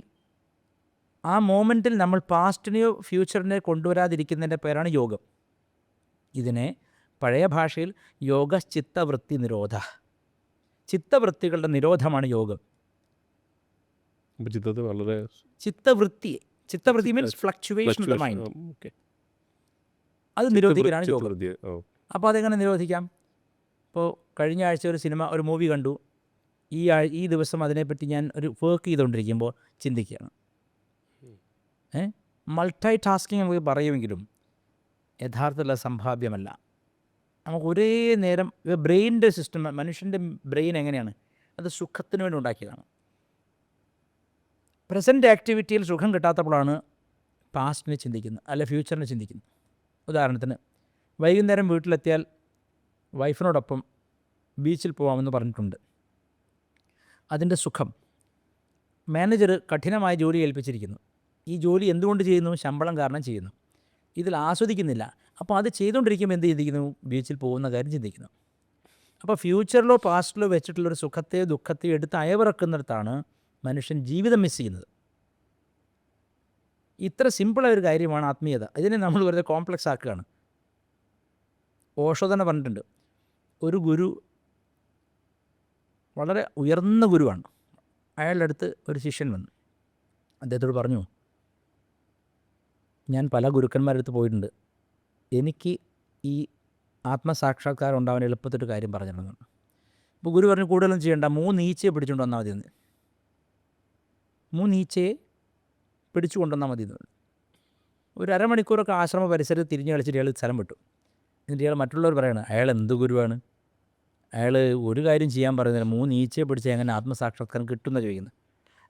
ആ മോമെൻറ്റിൽ നമ്മൾ പാസ്റ്റിനെയോ ഫ്യൂച്ചറിനെയോ കൊണ്ടുവരാതിരിക്കുന്നതിൻ്റെ പേരാണ് യോഗം. ഇതിനെ പഴയ ഭാഷയിൽ യോഗ ചിത്തവൃത്തി നിരോധ, ചിത്തവൃത്തികളുടെ നിരോധമാണ് യോഗം. അപ്പോൾ ചിത്രത്തിൽ വളരെ ചിത്തവൃത്തി means fluctuation of the mind, okay, അത് നിരോധിക്കലാണ് യോഗം. ചിത്രവൃത്തി. ഓ, അപ്പോൾ അതെങ്ങനെ നിരോധിക്കാം? ഇപ്പോൾ കഴിഞ്ഞ ആഴ്ച ഒരു മൂവി കണ്ടു, ഈ ദിവസം അതിനെപ്പറ്റി ഞാൻ ഒരു വർക്ക് ചെയ്തുകൊണ്ടിരിക്കുമ്പോൾ ചിന്തിക്കുകയാണ്. മൾട്ടി ടാസ്കിങ് നമുക്ക് പറയുമെങ്കിലും യഥാർത്ഥത്തിൽ സംഭാവ്യമല്ല. നമുക്ക് ഒരേ നേരം ബ്രെയിനിൻ്റെ സിസ്റ്റം, മനുഷ്യൻ്റെ ബ്രെയിൻ എങ്ങനെയാണ്, അത് സുഖത്തിന് വേണ്ടി ഉണ്ടാക്കിയതാണ്. പ്രസൻറ്റ് ആക്ടിവിറ്റിയിൽ സുഖം കിട്ടാത്തപ്പോഴാണ് പാസ്റ്റിനെ ചിന്തിക്കുന്നത്, അല്ലെ ഫ്യൂച്ചറിനെ ചിന്തിക്കുന്നത്. ഉദാഹരണത്തിന് വൈകുന്നേരം വീട്ടിലെത്തിയാൽ വൈഫിനോടൊപ്പം ബീച്ചിൽ പോകാമെന്ന് പറഞ്ഞിട്ടുണ്ട്. അതിൻ്റെ സുഖം മാനേജർ കഠിനമായ ജോലി ഏൽപ്പിച്ചിരിക്കുന്നു. ഈ ജോലി എന്തുകൊണ്ട് ചെയ്യുന്നു? ശമ്പളം കാരണം ചെയ്യുന്നു. ഇതിൽ ആസ്വദിക്കുന്നില്ല. അപ്പോൾ അത് ചെയ്തുകൊണ്ടിരിക്കുമ്പോൾ എന്ത് ചിന്തിക്കുന്നു? ബീച്ചിൽ പോകുന്ന കാര്യം ചിന്തിക്കുന്നു. അപ്പോൾ ഫ്യൂച്ചറിലോ പാസ്റ്റിലോ വെച്ചിട്ടുള്ളൊരു സുഖത്തെയോ ദുഃഖത്തെയോ എടുത്ത് അയവിറക്കുന്നിടത്താണ് മനുഷ്യൻ ജീവിതം മിസ് ചെയ്യുന്നത്. ഇത്ര സിമ്പിളായ ഒരു കാര്യമാണ് ആത്മീയത. ഇതിനെ നമ്മൾ വെറുതെ കോംപ്ലക്സ് ആക്കുകയാണ്. ഓഷോ തന്നെ പറഞ്ഞിട്ടുണ്ട്, ഒരു ഗുരു വളരെ ഉയർന്ന ഗുരുവാണ്. അയാളുടെ അടുത്ത് ഒരു ശിഷ്യൻ വന്നു. അദ്ദേഹത്തോട് പറഞ്ഞു, ഞാൻ പല ഗുരുക്കന്മാരുടെ അടുത്ത് പോയിട്ടുണ്ട്, എനിക്ക് ഈ ആത്മസാക്ഷാത്കാരം ഉണ്ടാവാൻ എളുപ്പത്തൊരു കാര്യം പറഞ്ഞിട്ടുണ്ടെന്ന്. അപ്പോൾ ഗുരു പറഞ്ഞു, കൂടുതലും ചെയ്യേണ്ട, 3 ഈച്ചയെ പിടിച്ചുകൊണ്ട് വന്നാൽ മതി എന്ന്. 3 ഈച്ചയെ പിടിച്ചു കൊണ്ടുവന്നാൽ മതി എന്ന്. ഒരു അരമണിക്കൂറൊക്കെ ആശ്രമ പരിസരത്ത് തിരിഞ്ഞ് കളിച്ചിട്ട് ഇയാൾ സ്ഥലം വിട്ടു. എന്നിട്ട് ഇയാൾ മറ്റുള്ളവർ പറയണം, അയാൾ എന്ത് ഗുരുവാണ്, അയാൾ ഒരു കാര്യം ചെയ്യാൻ പറയുന്നില്ല, 3 ഈച്ചയെ പിടിച്ച് എങ്ങനെ ആത്മസാക്ഷാത്കാരം കിട്ടുമെന്ന് ചോദിക്കുന്നത്.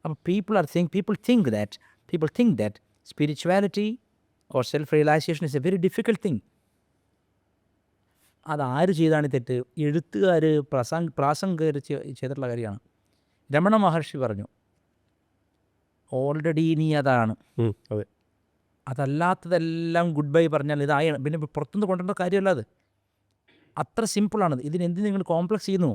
അപ്പോൾ people think that spirituality or self-realization is a very difficult thing. അതാര് ചെയ്താണ് തെറ്റ്? എഴുത്തുകാർ പ്രാസംഗികർ ചെയ്തിട്ടുള്ള കാര്യമാണ്. രമണ മഹർഷി പറഞ്ഞു, ഓൾറെഡി നീ അതാണ്, അതെ, അതല്ലാത്തതെല്ലാം ഗുഡ് ബൈ പറഞ്ഞാൽ ഇതായാണ്. പിന്നെ പുറത്തുനിന്ന് കൊണ്ടുവരേണ്ട കാര്യമല്ല അത്. അത്ര സിമ്പിളാണത്. ഇതിനെന്ത് നിങ്ങൾ കോംപ്ലക്സ് ചെയ്യുന്നു?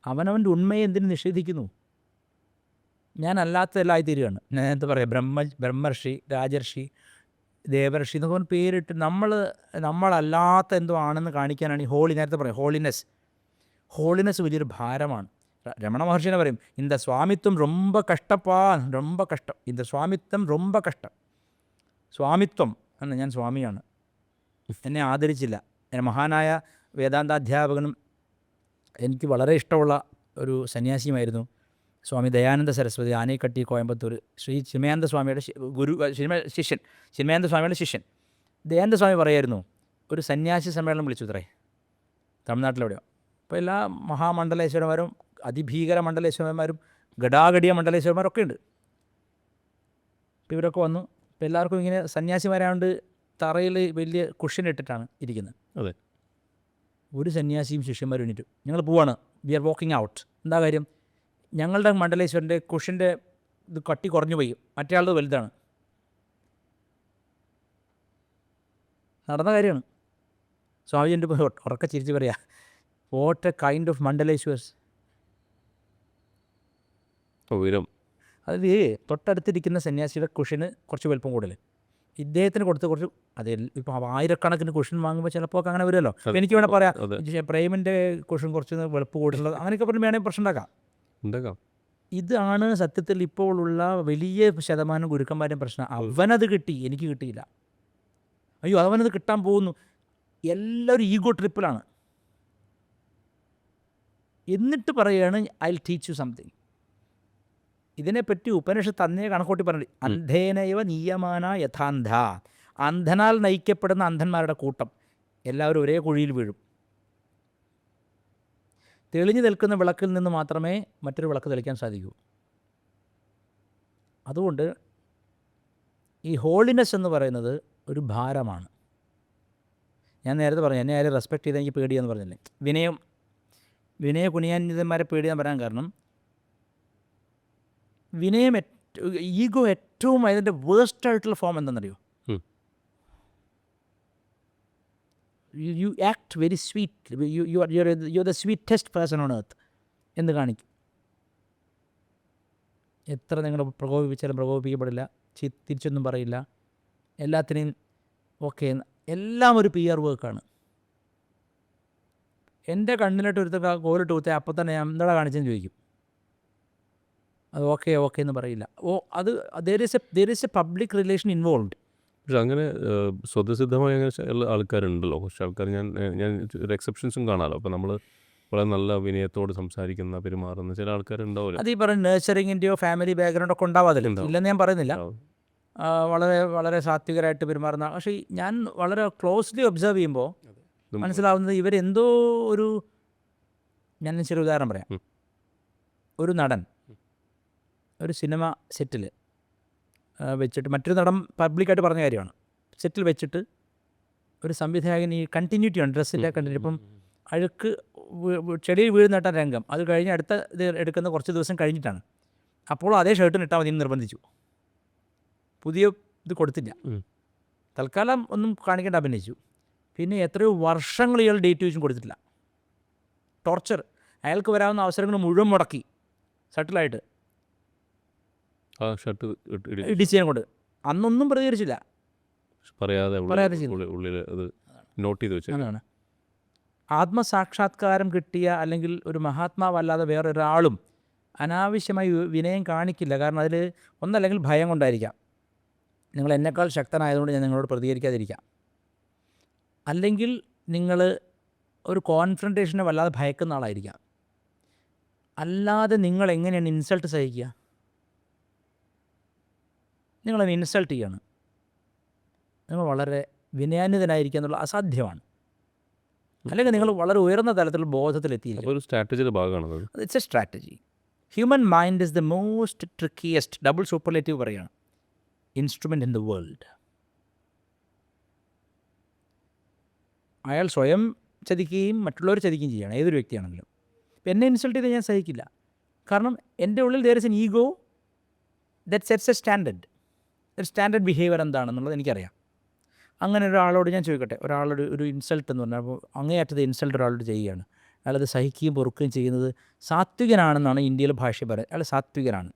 അവനവൻ്റെ ഉണ്മയെ എന്തിനു നിഷേധിക്കുന്നു? ഞാൻ അല്ലാത്തതെല്ലാം ആയിത്തീരുകയാണ്. ഞാൻ എന്താ പറയുക, ബ്രഹ്മർഷി, രാജർഷി, ദേവർഷി എന്നൊക്കെ പറഞ്ഞ് പേരിട്ട് നമ്മളല്ലാത്ത എന്തോ ആണെന്ന് കാണിക്കാനാണ് ഈ നേരത്തെ പറയും ഹോളിനെസ് വലിയൊരു ഭാരമാണ്. രമണ മഹർഷിനെ പറയും, இந்த സ്വാമിത്വം ரொம்ப കഷ്ടപ്പാ, ரொம்ப കഷ്ടം, இந்த സ്വാമിത്വം ரொம்ப കഷ്ടം. സ്വാമിത്വം എന്ന്, ഞാൻ സ്വാമിയാണ്, എന്നെ ആദരിച്ചില്ല. എന്നെ മഹാനായ വേദാന്താധ്യാപകനും എനിക്ക് വളരെ ഇഷ്ടമുള്ള ഒരു സന്യാസിയുമായിരുന്നു സ്വാമി ദയാനന്ദ സരസ്വതി, ആനേക്കട്ടി, കോയമ്പത്തൂർ. ശ്രീ ചിന്മയാനന്ദ സ്വാമിയുടെ ചിന്മയാനന്ദ സ്വാമിയുടെ ശിഷ്യൻ ദയാനന്ദ സ്വാമി പറയായിരുന്നു, ഒരു സന്യാസി സമ്മേളനം വിളിച്ചു ഇത്രേ, തമിഴ്നാട്ടിലെവിടെയോ. അപ്പോൾ എല്ലാ മഹാമണ്ഡലേശ്വരന്മാരും, അതിഭീകര മണ്ഡലേശ്വരന്മാരും, ഗടാഗടിയ മണ്ഡലേശ്വരന്മാരൊക്കെ ഉണ്ട്. അപ്പോൾ ഇവരൊക്കെ വന്നു. ഇപ്പോൾ എല്ലാവർക്കും ഇങ്ങനെ സന്യാസിമാരായതുകൊണ്ട് തറയിൽ വലിയ കുഷ്യൻ ഇട്ടിട്ടാണ് ഇരിക്കുന്നത്. അതെ. ഒരു സന്യാസിയും ശിഷ്യന്മാരും എണീറ്റു, ഞങ്ങൾ പോവാണ്, വി ആർ വാക്കിംഗ് ഔട്ട്. എന്താ കാര്യം? ഞങ്ങളുടെ മണ്ഡലേശ്വരൻ്റെ കുഷ്യൻ്റെ ഇത് കട്ടി കുറഞ്ഞു പോയി, മറ്റേ ആളുടെ വലുതാണ്. നടന്ന കാര്യമാണ്. സ്വാമിജിൻ്റെ ഉറക്കെ ചിരിച്ച് പറയാ, വാട്ട് എ കൈൻഡ് ഓഫ് മണ്ഡലേശ്വേഴ്സ്. അത് തൊട്ടടുത്തിരിക്കുന്ന സന്യാസിയുടെ കുഷ്യന് കുറച്ച് വലുപ്പം കൂടുതൽ, ഇദ്ദേഹത്തിന് കൊടുത്ത് കുറച്ച്, അത് ഇപ്പോൾ ആയിരക്കണക്കിന് കുഷൻ വാങ്ങുമ്പോൾ ചിലപ്പോൾ അങ്ങനെ വരുമല്ലോ. എനിക്ക് വേണേൽ പറയാം, പ്രേമിൻ്റെ കുഷൻ കുറച്ച് വെളുപ്പ് കൂടുതലുള്ളത്, അങ്ങനെയൊക്കെ പറഞ്ഞ് വേണമെങ്കിൽ പ്രശ്നം ഉണ്ടാക്കാം. ഇതാണ് സത്യത്തിൽ ഇപ്പോൾ ഉള്ള വലിയ ശതമാനം ഗുരുക്കന്മാരും പ്രശ്നം. അവനത് കിട്ടി, എനിക്ക് കിട്ടിയില്ല. അയ്യോ, അവനത് കിട്ടാൻ പോകുന്നു. എല്ലാവരും ഈഗോ ട്രിപ്പിലാണ്. എന്നിട്ട് പറയുകയാണ്, I will teach you something. ഇതിനെപ്പറ്റി ഉപനിഷത്ത് അന്നേ കണക്കൂട്ടി പറഞ്ഞു, അന്ധേനൈവ നീയമാന യഥാന്ധ. അന്ധനാൽ നയിക്കപ്പെടുന്ന അന്ധന്മാരുടെ കൂട്ടം എല്ലാവരും ഒരേ കുഴിയിൽ വീഴും. തെളിഞ്ഞു നിൽക്കുന്ന വിളക്കിൽ നിന്ന് മാത്രമേ മറ്റൊരു വിളക്ക് തെളിക്കാൻ സാധിക്കൂ. അതുകൊണ്ട് ഈ ഹോളിനെസ് എന്ന് പറയുന്നത് ഒരു ഭാരമാണ്. ഞാൻ നേരത്തെ പറഞ്ഞു, എന്നെ ആരും റെസ്പെക്റ്റ് ചെയ്താൽ എനിക്ക് പേടിയാന്ന് പറഞ്ഞില്ലേ. വിനയ കുനിയാന്യതന്മാരെ പേടിയാൻ പറയാൻ കാരണം, ഈഗോ ഏറ്റവും അതിൻ്റെ വേസ്റ്റ് ആയിട്ടുള്ള ഫോം എന്താണെന്നറിയോ? you act very sweet, you're the sweetest person on earth എന്ന് കാണിക്കും. എത്ര നിങ്ങൾ പ്രകോപിപ്പിച്ചാലും പ്രകോപിപ്പിക്കപ്പെടില്ല, തിരിച്ചൊന്നും പറയില്ല, എല്ലാത്തിനെയും ഓക്കെ. എല്ലാം ഒരു PR വർക്കാണ്. എൻ്റെ കണ്ണിലിട്ട് ഒരുത്ത കോലിട്ട് കുത്തിയാൽ അപ്പം തന്നെ ഞാൻ എന്താ കാണിച്ചെന്ന് ചോദിക്കും. അത് ഓക്കെ എന്ന് പറയില്ല. അത് there is a public relation involved. പക്ഷെ അങ്ങനെ സ്വതസിദ്ധമായ അങ്ങനെ ഉള്ള ആൾക്കാരുണ്ടല്ലോ. കുറച്ച് ആൾക്കാർ ഞാൻ ഒരു എക്സെപ്ഷൻസും കാണാമല്ലോ. അപ്പോൾ നമ്മൾ വളരെ നല്ല വിനയത്തോട് സംസാരിക്കുന്ന, പെരുമാറുന്ന ചില ആൾക്കാരുണ്ടാവുമല്ലോ. അത് ഈ പറയുന്ന നേഴ്സറിങ്ങിൻ്റെയോ ഫാമിലി ബാക്ക്ഗ്രൗണ്ട് ഒക്കെ ഉണ്ടാവാതില്ല, ഇല്ലെന്ന് ഞാൻ പറയുന്നില്ല. വളരെ വളരെ സാത്വികരായിട്ട് പെരുമാറുന്ന, പക്ഷേ ഞാൻ വളരെ ക്ലോസ്ലി ഒബ്സർവ് ചെയ്യുമ്പോൾ മനസ്സിലാവുന്നത് ഇവരെന്തോ ഒരു, ഞാൻ ചെറിയ ഉദാഹരണം പറയാം. ഒരു നടൻ ഒരു സിനിമ സെറ്റിൽ വെച്ചിട്ട്, മറ്റൊരു നടൻ പബ്ലിക്കായിട്ട് പറഞ്ഞ കാര്യമാണ്, സെറ്റിൽ വെച്ചിട്ട് ഒരു സംവിധായകൻ ഈ കണ്ടിന്യൂറ്റി ഉണ്ട്, ഡ്രസ്സിൻ്റെ കണ്ടിന്യൂ. ഇപ്പം അഴുക്ക് ചെടിയിൽ വീഴുന്നിട്ട രംഗം, അത് കഴിഞ്ഞ് അടുത്ത ഇത് എടുക്കുന്ന കുറച്ച് ദിവസം കഴിഞ്ഞിട്ടാണ്. അപ്പോൾ അതേ ഷർട്ടിന് ഇട്ടാൽ മതി എന്ന് നിർബന്ധിച്ചു. പുതിയ ഇത് കൊടുത്തില്ല, തൽക്കാലം ഒന്നും കാണിക്കേണ്ട അഭിനയിച്ചു. പിന്നെ എത്രയോ വർഷങ്ങൾ ഇയാൾ ഡേറ്റ് വെച്ചും കൊടുത്തിട്ടില്ല. ടോർച്ചർ. അയാൾക്ക് വരാവുന്ന അവസരങ്ങൾ മുഴുവൻ മുടക്കി സട്ടിലായിട്ട് ആ ഷർട്ട് ഡിസൈൻ കൊണ്ട്. അന്നൊന്നും പ്രതികരിച്ചില്ല, പറയാതെ ഉള്ളിൽ അത് നോട്ട് ചെയ്ത് വെച്ചു. അതാണ് ആത്മസാക്ഷാത്കാരം കിട്ടിയ അല്ലെങ്കിൽ ഒരു മഹാത്മാവല്ലാതെ വേറൊരാളും അനാവശ്യമായി വിനയം കാണിക്കില്ല. കാരണം അതിൽ ഒന്നല്ലെങ്കിൽ ഭയം കൊണ്ടായിരിക്കാം, നിങ്ങൾ എന്നെക്കാൾ ശക്തനായതുകൊണ്ട് ഞാൻ നിങ്ങളോട് പ്രതികരിക്കാതിരിക്കാം, അല്ലെങ്കിൽ നിങ്ങൾ ഒരു കോൺഫ്രണ്ടേഷനെ വല്ലാതെ ഭയക്കുന്ന ആളായിരിക്കാം. അല്ലാതെ നിങ്ങൾ എങ്ങനെയാണ് ഇൻസൾട്ട് സഹിക്കുക? നിങ്ങളതിനെ ഇൻസൾട്ട് ചെയ്യാണ്, നിങ്ങൾ വളരെ വിനയാന്വിതനായിരിക്കുക എന്നുള്ള അസാധ്യമാണ്. അല്ലെങ്കിൽ നിങ്ങൾ വളരെ ഉയർന്ന തലത്തിൽ ബോധത്തിലെത്തിയിരിക്കും. ഒരു സ്ട്രാറ്റജിയുടെ ഭാഗമാണ്. It's a strategy. Human mind is the most trickiest, double superlative പറയുകയാണ്, ഇൻസ്ട്രുമെൻ്റ് ഇൻ ദ വേൾഡ്. അയാൾ സ്വയം ചതിക്കുകയും മറ്റുള്ളവർ ചതിക്കുകയും ചെയ്യുകയാണ്, ഏതൊരു വ്യക്തിയാണെങ്കിലും. ഇപ്പം എന്നെ ഇൻസൾട്ട് ചെയ്ത് ഞാൻ സഹിക്കില്ല, കാരണം എൻ്റെ ഉള്ളിൽ there is an ego that sets a standard. ഒരു സ്റ്റാൻഡേർഡ് ബിഹേവിയർ എന്താണെന്നുള്ളത് എനിക്കറിയാം. അങ്ങനെ ഒരാളോട് ഞാൻ ചോദിക്കട്ടെ, ഒരാളോട് ഒരു ഇൻസൾട്ട് എന്ന് പറഞ്ഞാൽ, അപ്പോൾ അങ്ങേയറ്റത്തെ ഇൻസൾട്ട് ഒരാളോട് ചെയ്യുകയാണ്, അയാളത് സഹിക്കുകയും പൊറുക്കുകയും ചെയ്യുന്നത് സാത്വികനാണെന്നാണ് ഇന്ത്യയിലെ ഭാഷ പറയുന്നത്. അയാൾ സാത്വികനാണ്.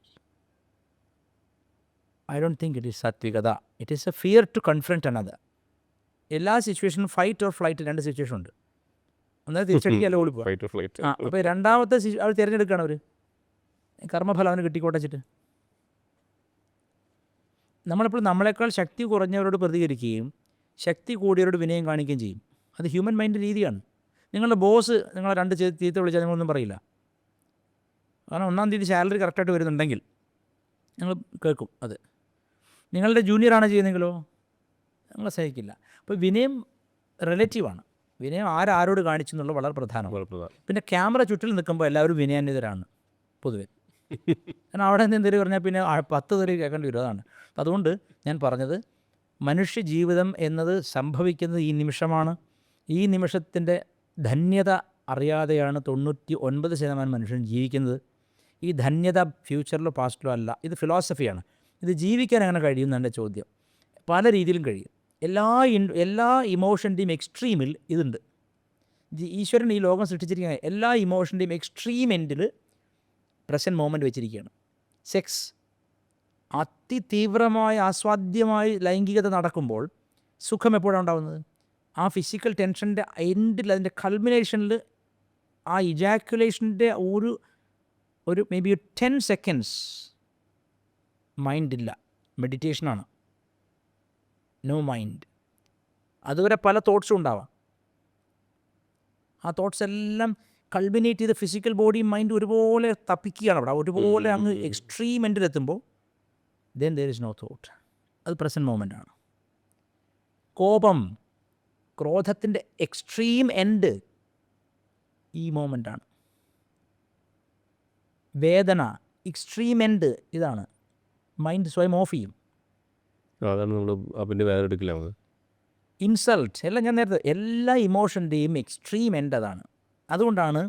I don't think it is സാത്വികത. It is a fear to confront another. എല്ലാ സിറ്റുവേഷനും ഫൈറ്റ് ഓർ ഫ്ലൈറ്റ്, രണ്ട് സിറ്റുവേഷൻ ഉണ്ട്. ഒന്നാമത് തിരിച്ചടിക്കുകയല്ല ഓടിപ്പോകുക. അപ്പോൾ രണ്ടാമത്തെ അവർ തിരഞ്ഞെടുക്കുകയാണ്, അവർ കർമ്മഫലം അവന് കിട്ടിക്കോട്ടച്ചിട്ട്. നമ്മളെപ്പോൾ നമ്മളെക്കാൾ ശക്തി കുറഞ്ഞവരോട് പ്രതികരിക്കുകയും ശക്തി കൂടിയവരോട് വിനയം കാണിക്കുകയും ചെയ്യും. അത് ഹ്യൂമൻ മൈൻഡ് രീതിയാണ്. നിങ്ങളുടെ ബോസ് നിങ്ങളെ രണ്ട് ചീത്ത വിളിച്ചാൽ നിങ്ങളൊന്നും പറയില്ല, കാരണം 1-ാം തീയതി സാലറി കറക്റ്റായിട്ട് വരുന്നുണ്ടെങ്കിൽ നിങ്ങൾ കേൾക്കും. അത് നിങ്ങളുടെ ജൂനിയറാണ് ചെയ്യുന്നതെങ്കിലോ നിങ്ങൾ സഹിക്കില്ല. അപ്പോൾ വിനയം റിലേറ്റീവാണ്. വിനയം ആരോട് കാണിച്ചു എന്നുള്ളത് വളരെ പ്രധാനമാണ്. പിന്നെ ക്യാമറ ചുറ്റിൽ നിൽക്കുമ്പോൾ എല്ലാവരും വിനയാന്വിതരാണ് പൊതുവെ. കാരണം അവിടെ നിന്ന് എന്തെങ്കിലും പറഞ്ഞാൽ പിന്നെ 10 തെറി കേൾക്കേണ്ടി വരും. അതാണ്. അതുകൊണ്ട് ഞാൻ പറഞ്ഞത്, മനുഷ്യ ജീവിതം എന്നത് സംഭവിക്കുന്നത് ഈ നിമിഷമാണ്. ഈ നിമിഷത്തിൻ്റെ ധന്യത അറിയാതെയാണ് 99% മനുഷ്യൻ ജീവിക്കുന്നത്. ഈ ധന്യത ഫ്യൂച്ചറിലോ പാസ്റ്റിലോ അല്ല, ഇത് ഫിലോസഫിയാണ്. ഇത് ജീവിക്കാൻ എങ്ങനെ കഴിയുമെന്ന് എൻ്റെ ചോദ്യം. പല രീതിയിലും കഴിയും. എല്ലാ ഇമോഷൻ്റെയും എക്സ്ട്രീമിൽ ഇതുണ്ട്. ഈശ്വരൻ ഈ ലോകം സൃഷ്ടിച്ചിരിക്കുന്ന എല്ലാ ഇമോഷൻ്റെയും എക്സ്ട്രീം എൻഡിൽ പ്രസൻറ്റ് മൊമെൻറ്റ് വെച്ചിരിക്കുകയാണ്. സെക്സ്, അതിതീവ്രമായ ആസ്വാദ്യമായി ലൈംഗികത നടക്കുമ്പോൾ സുഖം എപ്പോഴാണ് ഉണ്ടാകുന്നത്? ആ ഫിസിക്കൽ ടെൻഷൻ്റെ എൻഡിൽ, അതിൻ്റെ കൾമിനേഷനിൽ, ആ ഇജാക്കുലേഷൻ്റെ ഒരു മേ ബി 10 സെക്കൻഡ്സ് മൈൻഡില്ല, മെഡിറ്റേഷനാണ്, നോ മൈൻഡ്. അതുവരെ പല തോട്ട്സും ഉണ്ടാവാം. ആ തോട്ട്സ് എല്ലാം കൾമിനേറ്റ് ചെയ്ത് ഫിസിക്കൽ ബോഡിയും മൈൻഡ് ഒരുപോലെ തപ്പിക്കുകയാണ് അവിടെ, ഒരുപോലെ അങ്ങ് എക്സ്ട്രീം എൻഡിലെത്തുമ്പോൾ then there is no thought. അത് പ്രസൻറ്റ് മൊമെൻ്റ് ആണ്. ക്രോധത്തിൻ്റെ എക്സ്ട്രീം എൻഡ് ഈ മൊമെൻ്റാണ്. വേദന എക്സ്ട്രീം എൻഡ് ഇതാണ്. മൈൻഡ് സ്വയം ഓഫ് ചെയ്യും. അതാണ് നമ്മൾ അതിൻ്റെ വേറെ എടുക്കില്ല. ഇൻസൾട്ട് എല്ലാം ഞാൻ നേരത്തെ, എല്ലാ ഇമോഷൻ്റെയും എക്സ്ട്രീം എൻഡ് അതാണ്. അതുകൊണ്ടാണ്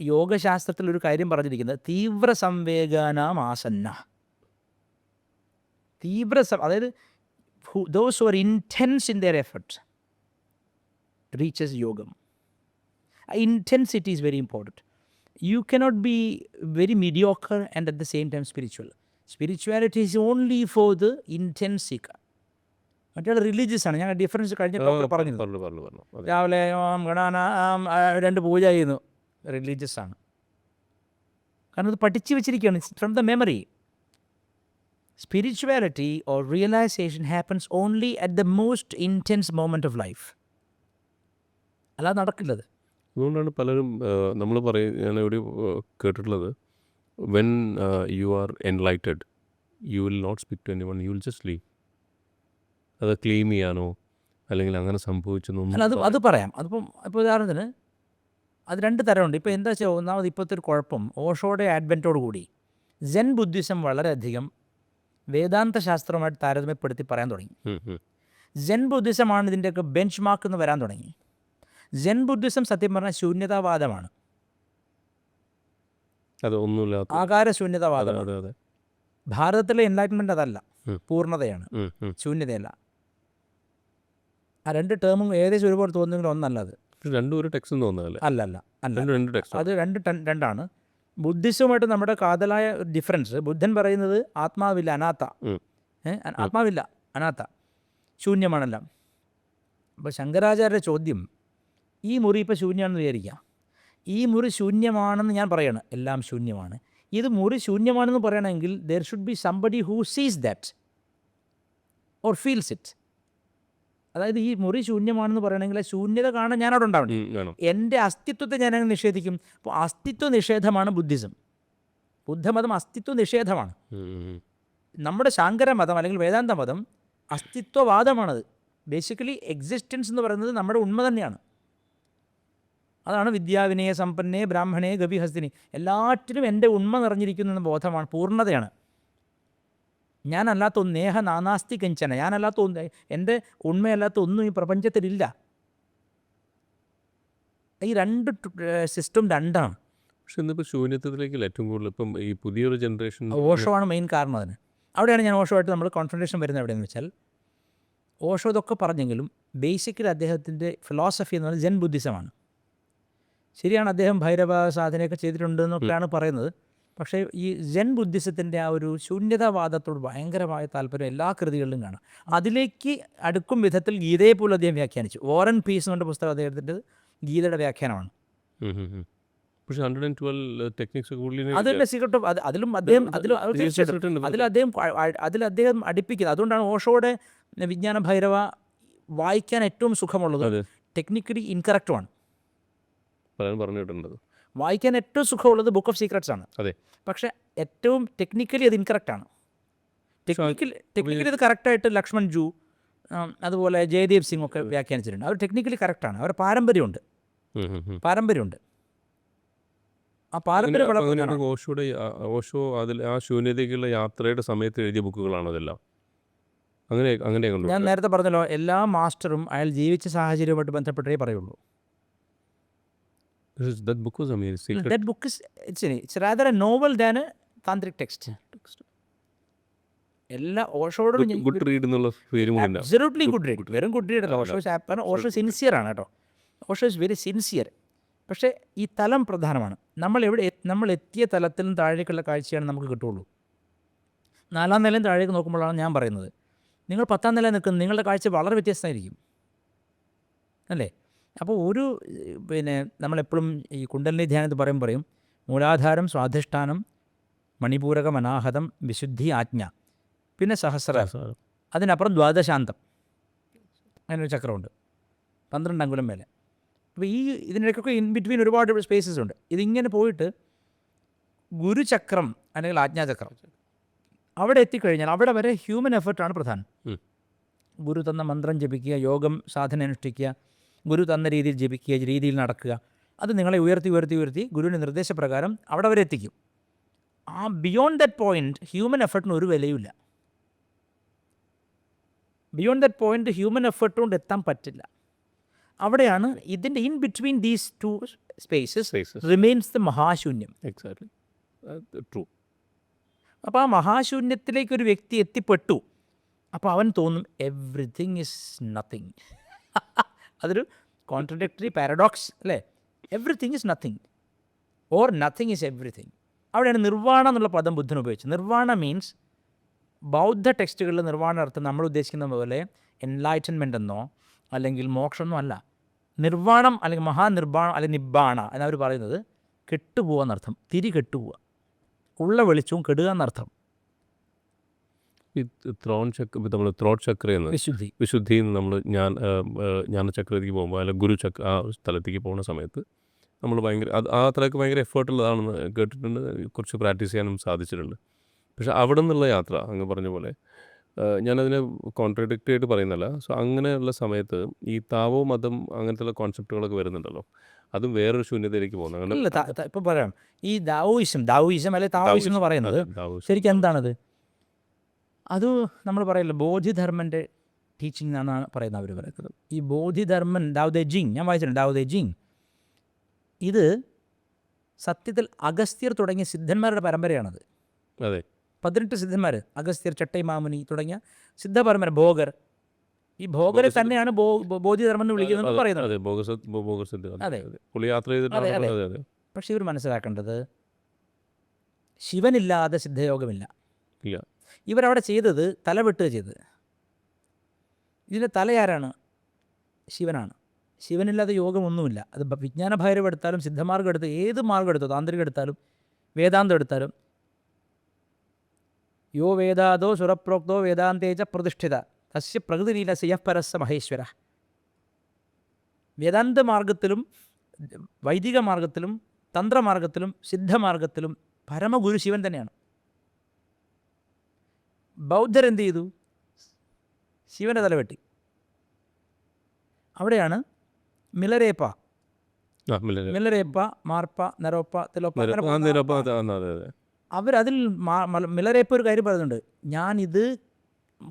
യോഗശാസ്ത്രത്തിൽ ഒരു കാര്യം പറഞ്ഞിരിക്കുന്നത്, തീവ്ര സംവേഗാനാം ആസന്ന. അതായത് those who are intense in their effort reaches yogam. Intensity is very important. You cannot be very mediocre and at the same time spiritual. Spirituality is only for the intense seeker. മറ്റേ religious ആണ്. ഞാൻ difference കഴിഞ്ഞ ടോപ്പിൽ പറഞ്ഞത്. പറഞ്ഞു. അതെ. രാവിലെ ഓം ഗണാന 2 പൂജ ചെയ്യുന്നു, റിലീജിയസ് ആണ്. കാരണം അത് പഠിച്ചു വെച്ചിരിക്കുകയാണ് from the memory. Spirituality or realisation happens only at the most intense moment of life. അല്ലാതെ നടക്കില്ലത്. അതുകൊണ്ടാണ് പലരും നമ്മൾ ഞാൻ എവിടെ കേട്ടിട്ടുള്ളത്, when you are enlightened you will not speak to anyone, you will just leave. അത് ക്ലെയിം ചെയ്യാനോ അല്ലെങ്കിൽ അങ്ങനെ സംഭവിച്ചെന്നൊന്നും അല്ല, അത് പറയാം. അതിപ്പം ഇപ്പോൾ ഉദാഹരണത്തിന് അത് 2 തരമുണ്ട്. ഇപ്പോൾ എന്താ വെച്ചാൽ ഒന്നാമത് ഇപ്പോഴത്തെ ഒരു കുഴപ്പം, ഓഷോയുടെ ആഡ്വെൻറ്റോട് കൂടി സെൻ ബുദ്ധിസം വളരെയധികം വേദാന്ത ശാസ്ത്രവുമായിട്ട് താരതമ്യപ്പെടുത്തി പറയാൻ തുടങ്ങി. സെൻ ബുദ്ധിസമാണ് ഇതിൻ്റെയൊക്കെ ബെഞ്ച് മാർക്ക് എന്ന് വരാൻ തുടങ്ങി. സെൻ ബുദ്ധിസം സത്യം പറഞ്ഞാൽ ശൂന്യതാവാദമാണ്, അത് ഒന്നുമില്ലാത്ത ആകാരശൂന്യതാവാദമാണ്. അതെ. ഭാരതത്തിലെ എൻലൈറ്റ്മെൻറ്റ് അതല്ല, പൂർണ്ണതയാണ്, ശൂന്യതയല്ല. ആ 2 ടേമും ഏകദേശം ഒരുപോലെ തോന്നുന്നെങ്കിലും ഒന്നല്ല അത്. രണ്ടും ഒരു ടെക്സ്റ്റ് തോന്നുന്നതല്ലേ? അല്ല. രണ്ട് ടെക്സ്റ്റ്. അത് രണ്ടാണ്. ബുദ്ധിസവുമായിട്ട് നമ്മുടെ കാതലായ ഡിഫറൻസ്, ബുദ്ധൻ പറയുന്നത് ആത്മാവില്ല, അനാത്ത. ആത്മാവില്ല, അനാത്ത, ശൂന്യമാണെല്ലാം. അപ്പോൾ ശങ്കരാചാര്യ ചോദ്യം, ഈ മുറി ഇപ്പോൾ ശൂന്യമാണെന്ന് വിചാരിക്കാം, ഈ മുറി ശൂന്യമാണെന്ന് ഞാൻ പറയണം, എല്ലാം ശൂന്യമാണ്. ഇത് മുറി ശൂന്യമാണെന്ന് പറയണമെങ്കിൽ there should be somebody who സീസ് ദാറ്റ് ഓർ ഫീൽസ് ഇറ്റ്. അതായത് ഈ മുറി ശൂന്യമാണെന്ന് പറയണമെങ്കിൽ ശൂന്യത കാണാൻ ഞാനവിടെ ഉണ്ടാവണം. എൻ്റെ അസ്തിത്വത്തെ ഞാനങ്ങനെ നിഷേധിക്കും. അപ്പോൾ അസ്തിത്വ നിഷേധമാണ് ബുദ്ധിസം. ബുദ്ധമതം അസ്തിത്വ നിഷേധമാണ്. നമ്മുടെ ശാങ്കര മതം അല്ലെങ്കിൽ വേദാന്ത മതം അസ്തിത്വവാദമാണത്. ബേസിക്കലി എക്സിസ്റ്റൻസ് എന്ന് പറയുന്നത് നമ്മുടെ ഉണ്മ തന്നെയാണ്. അതാണ് വിദ്യാവിനയ സമ്പന്നേ ബ്രാഹ്മണേ ഗവിഹസ്തിനി, എല്ലാറ്റിനും എൻ്റെ ഉണ്മ നിറഞ്ഞിരിക്കുന്ന ബോധമാണ്, പൂർണ്ണതയാണ്. ഞാനല്ലാത്ത ഒന്ന്, നേഹ നാനാസ്തി കഞ്ചന, ഞാനല്ലാത്ത ഒന്ന്, എൻ്റെ ഉണ്മയല്ലാത്ത ഒന്നും ഈ പ്രപഞ്ചത്തിലില്ല. ഈ 2 സിസ്റ്റം 2ആണ്. പക്ഷെ ഇന്നിപ്പോൾ ശൂന്യത്തിലേക്കല്ല ഏറ്റവും കൂടുതൽ ഇപ്പം ഈ പുതിയൊരു ജനറേഷൻ. ഓഷോയാണ് മെയിൻ കാരണം അതിന്. അവിടെയാണ് ഞാൻ ഓഷോയായിട്ട് നമ്മൾ കോൺഫ്രണ്ടേഷൻ വരുന്നത്. എവിടെയെന്ന് വെച്ചാൽ ഓഷോ ഇതൊക്കെ പറഞ്ഞെങ്കിലും ബേസിക്കലി അദ്ദേഹത്തിൻ്റെ ഫിലോസഫി എന്ന് പറയുന്നത് ജെൻ ബുദ്ധിസമാണ്. ശരിയാണ്, അദ്ദേഹം ഭൈരവ സാധനയൊക്കെ ചെയ്തിട്ടുണ്ടെന്നൊക്കെയാണ് പറയുന്നത്. പക്ഷേ ഈ ജെൻ ബുദ്ധിസത്തിൻ്റെ ആ ഒരു ശൂന്യതാവാദത്തോട് ഭയങ്കരമായ താല്പര്യം എല്ലാ കൃതികളിലും കാണാം. അതിലേക്ക് അടുക്കും വിധത്തിൽ ഗീതയെ പോലും അദ്ദേഹം വ്യാഖ്യാനിച്ചു. വാറൻ പീസ് എന്ന പുസ്തകം അദ്ദേഹത്തിൻ്റെ ഗീതയുടെ വ്യാഖ്യാനമാണ്. പക്ഷേ 112 ടെക്നിക്സ് അതിൻ്റെ സീക്രട്ട് ഓഫ് അതിലും അദ്ദേഹം അദ്ദേഹം അടുപ്പിക്കുന്നത്. അതുകൊണ്ടാണ് ഓഷോയുടെ വിജ്ഞാന ഭൈരവ വായിക്കാൻ ഏറ്റവും സുഖമുള്ളത്. ടെക്നിക്കലി ഇൻകറക്റ്റുമാണ്. പറഞ്ഞിട്ടുണ്ട്. വായിക്കാൻ ഏറ്റവും സുഖമുള്ളത് ബുക്ക് ഓഫ് സീക്രട്സ് ആണ്. അതെ. പക്ഷേ ഏറ്റവും ടെക്നിക്കലി അത് ഇൻകറക്റ്റാണ്. ടെക്നിക്കലി അത് കറക്റ്റായിട്ട് ലക്ഷ്മൺ ജു അതുപോലെ ജയദേവ് സിംഗ് ഒക്കെ വ്യാഖ്യാനിച്ചിട്ടുണ്ട്. അവർ ടെക്നിക്കലി കറക്റ്റാണ്. അവരുടെ പാരമ്പര്യമുണ്ട്. ആ പാരമ്പര്യം ഓഷോ അതിൽ ആ ശൂന്യതയ്ക്കുള്ള യാത്രയുടെ സമയത്ത് എഴുതിയ ബുക്കുകളാണ് അതെല്ലാം. അങ്ങനെ ഞാൻ നേരത്തെ പറഞ്ഞല്ലോ, എല്ലാ മാസ്റ്ററും അയാൾ ജീവിച്ച സാഹചര്യവുമായിട്ട് ബന്ധപ്പെട്ടേ പറയുള്ളൂ. That book was amazing. That book is it's rather a novel than a tantric text. എല്ലാ ഓഷോയോട് ഗുഡ് റീഡ് എന്നുള്ള പേരും അബ്സല്യൂട്ട്ലി ഗുഡ് റീഡ്. വെറും ഗുഡ് റീഡ് അല്ല. ഓഷോ സിൻസിയർ ആണ് കേട്ടോ. Osho is very sincere. പക്ഷേ ഈ തലം പ്രധാനമാണ്. നമ്മൾ എത്തിയ തലത്തിലും താഴേക്കുള്ള കാഴ്ചയാണ് നമുക്ക് കിട്ടുള്ളൂ. 4ാം നിലയും താഴേക്ക് നോക്കുമ്പോഴാണ് ഞാൻ പറയുന്നത്. നിങ്ങൾ 10ാം നില നിൽക്കുന്നത്, നിങ്ങളുടെ കാഴ്ച വളരെ വ്യത്യസ്തമായിരിക്കും അല്ലേ? അപ്പോൾ നമ്മളെപ്പോഴും ഈ കുണ്ടലിനി ധ്യാനത്തിൽ പറയും മൂലാധാരം, സ്വാധിഷ്ഠാനം, മണിപൂരകം, അനാഹതം, വിശുദ്ധി, ആജ്ഞ, പിന്നെ സഹസ്രാരം, അതിനപ്പുറം ദ്വാദശാന്തം, അങ്ങനൊരു ചക്രമുണ്ട് 12 അങ്കുലം മേലെ. അപ്പോൾ ഇതിനിടയ്ക്കൊക്കെ ഇൻ ബിറ്റ്വീൻ ഒരുപാട് സ്പേസസ് ഉണ്ട്. ഇതിങ്ങനെ പോയിട്ട് ഗുരുചക്രം അല്ലെങ്കിൽ ആജ്ഞാചക്രം, അവിടെ എത്തിക്കഴിഞ്ഞാൽ അവിടെ വരെ ഹ്യൂമൻ എഫർട്ടാണ് പ്രധാനം. ഗുരു തന്ന മന്ത്രം ജപിക്കുക, യോഗം സാധന അനുഷ്ഠിക്കുക, ഗുരു തന്ന രീതിയിൽ ജപിക്കുക, രീതിയിൽ നടക്കുക, അത് നിങ്ങളെ ഉയർത്തി ഗുരുവിൻ്റെ നിർദ്ദേശപ്രകാരം അവിടെ വരെ എത്തിക്കും. ആ ബിയോണ്ട് ദാറ്റ് പോയിൻറ്റ് ഹ്യൂമൻ എഫർട്ടിന് ഒരു വിലയുമില്ല. Beyond that point human effort കൊണ്ട് എത്താൻ പറ്റില്ല. അവിടെയാണ് ഇതിൻ്റെ in between these 2 spaces remains the മഹാശൂന്യം. Exactly true. അപ്പോൾ ആ മഹാശൂന്യത്തിലേക്ക് ഒരു വ്യക്തി എത്തിപ്പെട്ടു. അപ്പോൾ അവൻ തോന്നും എവ്രിതിങ് ഇസ് നത്തിങ്. അതൊരു കോൺട്രഡിക്ടറി പാരഡോക്സ് അല്ലേ? Everything is nothing or nothing is everything. അവിടെയാണ് നിർവ്വാണ എന്നുള്ള പദം ബുദ്ധൻ ഉപയോഗിച്ചത്. നിർവ്വാണ മീൻസ് ബൗദ്ധ ടെക്സ്റ്റുകളിൽ നിർവ്വാണ അർത്ഥം നമ്മൾ ഉദ്ദേശിക്കുന്ന പോലെ എൻലൈറ്റൻമെൻ്റ് എന്നോ അല്ലെങ്കിൽ മോക്ഷമൊന്നും അല്ല. നിർവ്വാണം അല്ലെങ്കിൽ മഹാനിർവ്വാണം അല്ലെങ്കിൽ നിബ്ബാണ എന്നവർ പറയുന്നത് കെട്ടുപോകുക എന്നർത്ഥം, തിരി കെട്ടുപോവുക, ഉള്ള വെളിച്ചവും കെടുക എന്നർത്ഥം. ഈ നമ്മൾ ത്രോട്ട് ചക്രയെന്ന് വിശുദ്ധി. വിശുദ്ധിയിൽ നിന്ന് നമ്മൾ ജ്ഞാനചക്രത്തിലേക്ക് പോകുമ്പോൾ അല്ലെങ്കിൽ ഗുരുചക്ര ആ സ്ഥലത്തേക്ക് പോകുന്ന സമയത്ത് നമ്മൾ ഭയങ്കര ആ അത്രയൊക്കെ ഭയങ്കര എഫേർട്ടുള്ളതാണെന്ന് കേട്ടിട്ടുണ്ട്, കുറച്ച് പ്രാക്ടീസ് ചെയ്യാനും സാധിച്ചിട്ടുണ്ട്. പക്ഷെ അവിടെ നിന്നുള്ള യാത്ര അങ്ങ് പറഞ്ഞ പോലെ ഞാനതിനെ കോൺട്രഡിക്റ്റ് ആയിട്ട് പറയുന്നല്ല. സോ അങ്ങനെയുള്ള സമയത്ത് ഈ താവോ മതം അങ്ങനത്തെ കോൺസെപ്റ്റുകളൊക്കെ വരുന്നുണ്ടല്ലോ, അതും വേറൊരു ശൂന്യതയിലേക്ക് പോകുന്നു. അങ്ങനെ ഇല്ല, ഇപ്പം പറയാം ഈ ദാവോയിസം അല്ലെങ്കിൽ താവോയിസം എന്ന് പറയുന്നത് ശരിക്കും എന്താണത്? അത് നമ്മൾ പറയില്ല ബോധിധർമ്മൻ്റെ ടീച്ചിങ് എന്നാണ് പറയുന്നത്. അവർ പറയുന്നത് ഈ ബോധിധർമ്മൻ ഡാവോ ദേ ജിങ്, ഞാൻ വായിച്ചിട്ടുണ്ട് ഡാവോ ദേ ജിങ്. ഇത് സത്യത്തിൽ അഗസ്ത്യർ തുടങ്ങിയ സിദ്ധന്മാരുടെ പരമ്പരയാണത്. അതെ, 18 സിദ്ധന്മാർ, അഗസ്ത്യർ, ചട്ടൈ മാമുനി തുടങ്ങിയ സിദ്ധ പരമ്പര. ഭോഗർ, ഈ ഭോഗരെ തന്നെയാണ് ബോധിധർമ്മം എന്ന് വിളിക്കുന്നത് പറയുന്നത്. അതെ, പുള്ളി യാത്ര ചെയ്തിട്ട്. പക്ഷെ ഇവർ മനസ്സിലാക്കേണ്ടത് ശിവനില്ലാതെ സിദ്ധയോഗമില്ല. ഇവരവിടെ ചെയ്തത് തലവെട്ടുക ചെയ്തത്. ഇതിൻ്റെ തലയാരാണ്? ശിവനാണ്. ശിവനില്ലാതെ യോഗമൊന്നുമില്ല. അത് വിജ്ഞാന ഭൈരവം എടുത്താലും സിദ്ധമാർഗം എടുത്ത് ഏത് മാർഗം എടുത്തോ, താന്ത്രികം എടുത്താലും വേദാന്തം എടുത്താലും, യോ വേദാദോ സുരപ്രോക്തോ വേദാന്തേജ പ്രതിഷ്ഠിത തസ്യ പ്രകൃതിലീല പരസ്സ മഹേശ്വര. വേദാന്ത മാർഗത്തിലും വൈദിക മാർഗത്തിലും തന്ത്രമാർഗത്തിലും സിദ്ധമാർഗത്തിലും പരമഗുരു ശിവൻ തന്നെയാണ്. ബൗദ്ധരെന്ത് ചെയ്തു? ശിവൻ്റെ തലവെട്ടി. അവിടെയാണ് മിലരേപ്പ, മാർപ്പ, നരോപ്പ, തിലോപ്പ, അവരതിൽ മിലരേപ്പ ഒരു കാര്യം പറയുന്നുണ്ട്, ഞാനിത്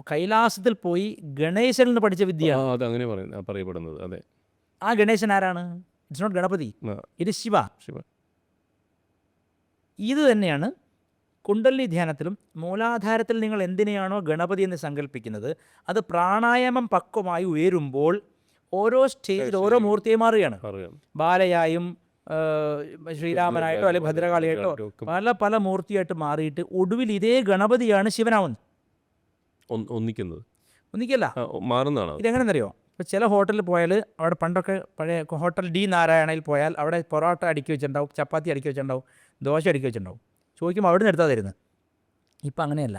കൈലാസത്തിൽ പോയി ഗണേശനിൽ നിന്ന് പഠിച്ച വിദ്യയാണ്. അങ്ങനെ പറയപ്പെടുന്നത്. അതെ, ആ ഗണേശൻ ആരാണ്? ഇറ്റ്സ് നോട്ട് ഗണപതി, ഇത് ശിവ. ഇത് തന്നെയാണ് കുണ്ടലിനി ധ്യാനത്തിലും മൂലാധാരത്തിൽ നിങ്ങൾ എന്തിനെയാണോ ഗണപതി എന്ന് സങ്കല്പിക്കുന്നത്, അത് പ്രാണായാമം പക്വമായി ഉയരുമ്പോൾ ഓരോ സ്റ്റേജിൽ ഓരോ മൂർത്തിയെ മാറുകയാണ്. ബാലയായും ശ്രീരാമനായിട്ടോ അല്ലെങ്കിൽ ഭദ്രകാളിയായിട്ടോ പല പല മൂർത്തിയായിട്ട് മാറിയിട്ട് ഒടുവിൽ ഇതേ ഗണപതിയാണ് ശിവനാവുന്നത്. ഒന്നിക്കല്ല, മാറുന്നതാണ്. ഇതെങ്ങനെയെന്നറിയോ? ഇപ്പോൾ ചില ഹോട്ടലിൽ പോയാൽ അവിടെ പണ്ടൊക്കെ പഴയ ഹോട്ടൽ ഡി നാരായണയിൽ പോയാൽ അവിടെ പൊറോട്ട അടുക്കി വെച്ചിട്ടുണ്ടാവും, ചപ്പാത്തി അടുക്കി വെച്ചിട്ടുണ്ടാവും, ദോശ അടുക്കി വെച്ചിട്ടുണ്ടാവും. ചോദിക്കുമ്പോൾ അവിടെ നിന്ന് എടുത്താൽ തരുന്നത്. ഇപ്പം അങ്ങനെയല്ല.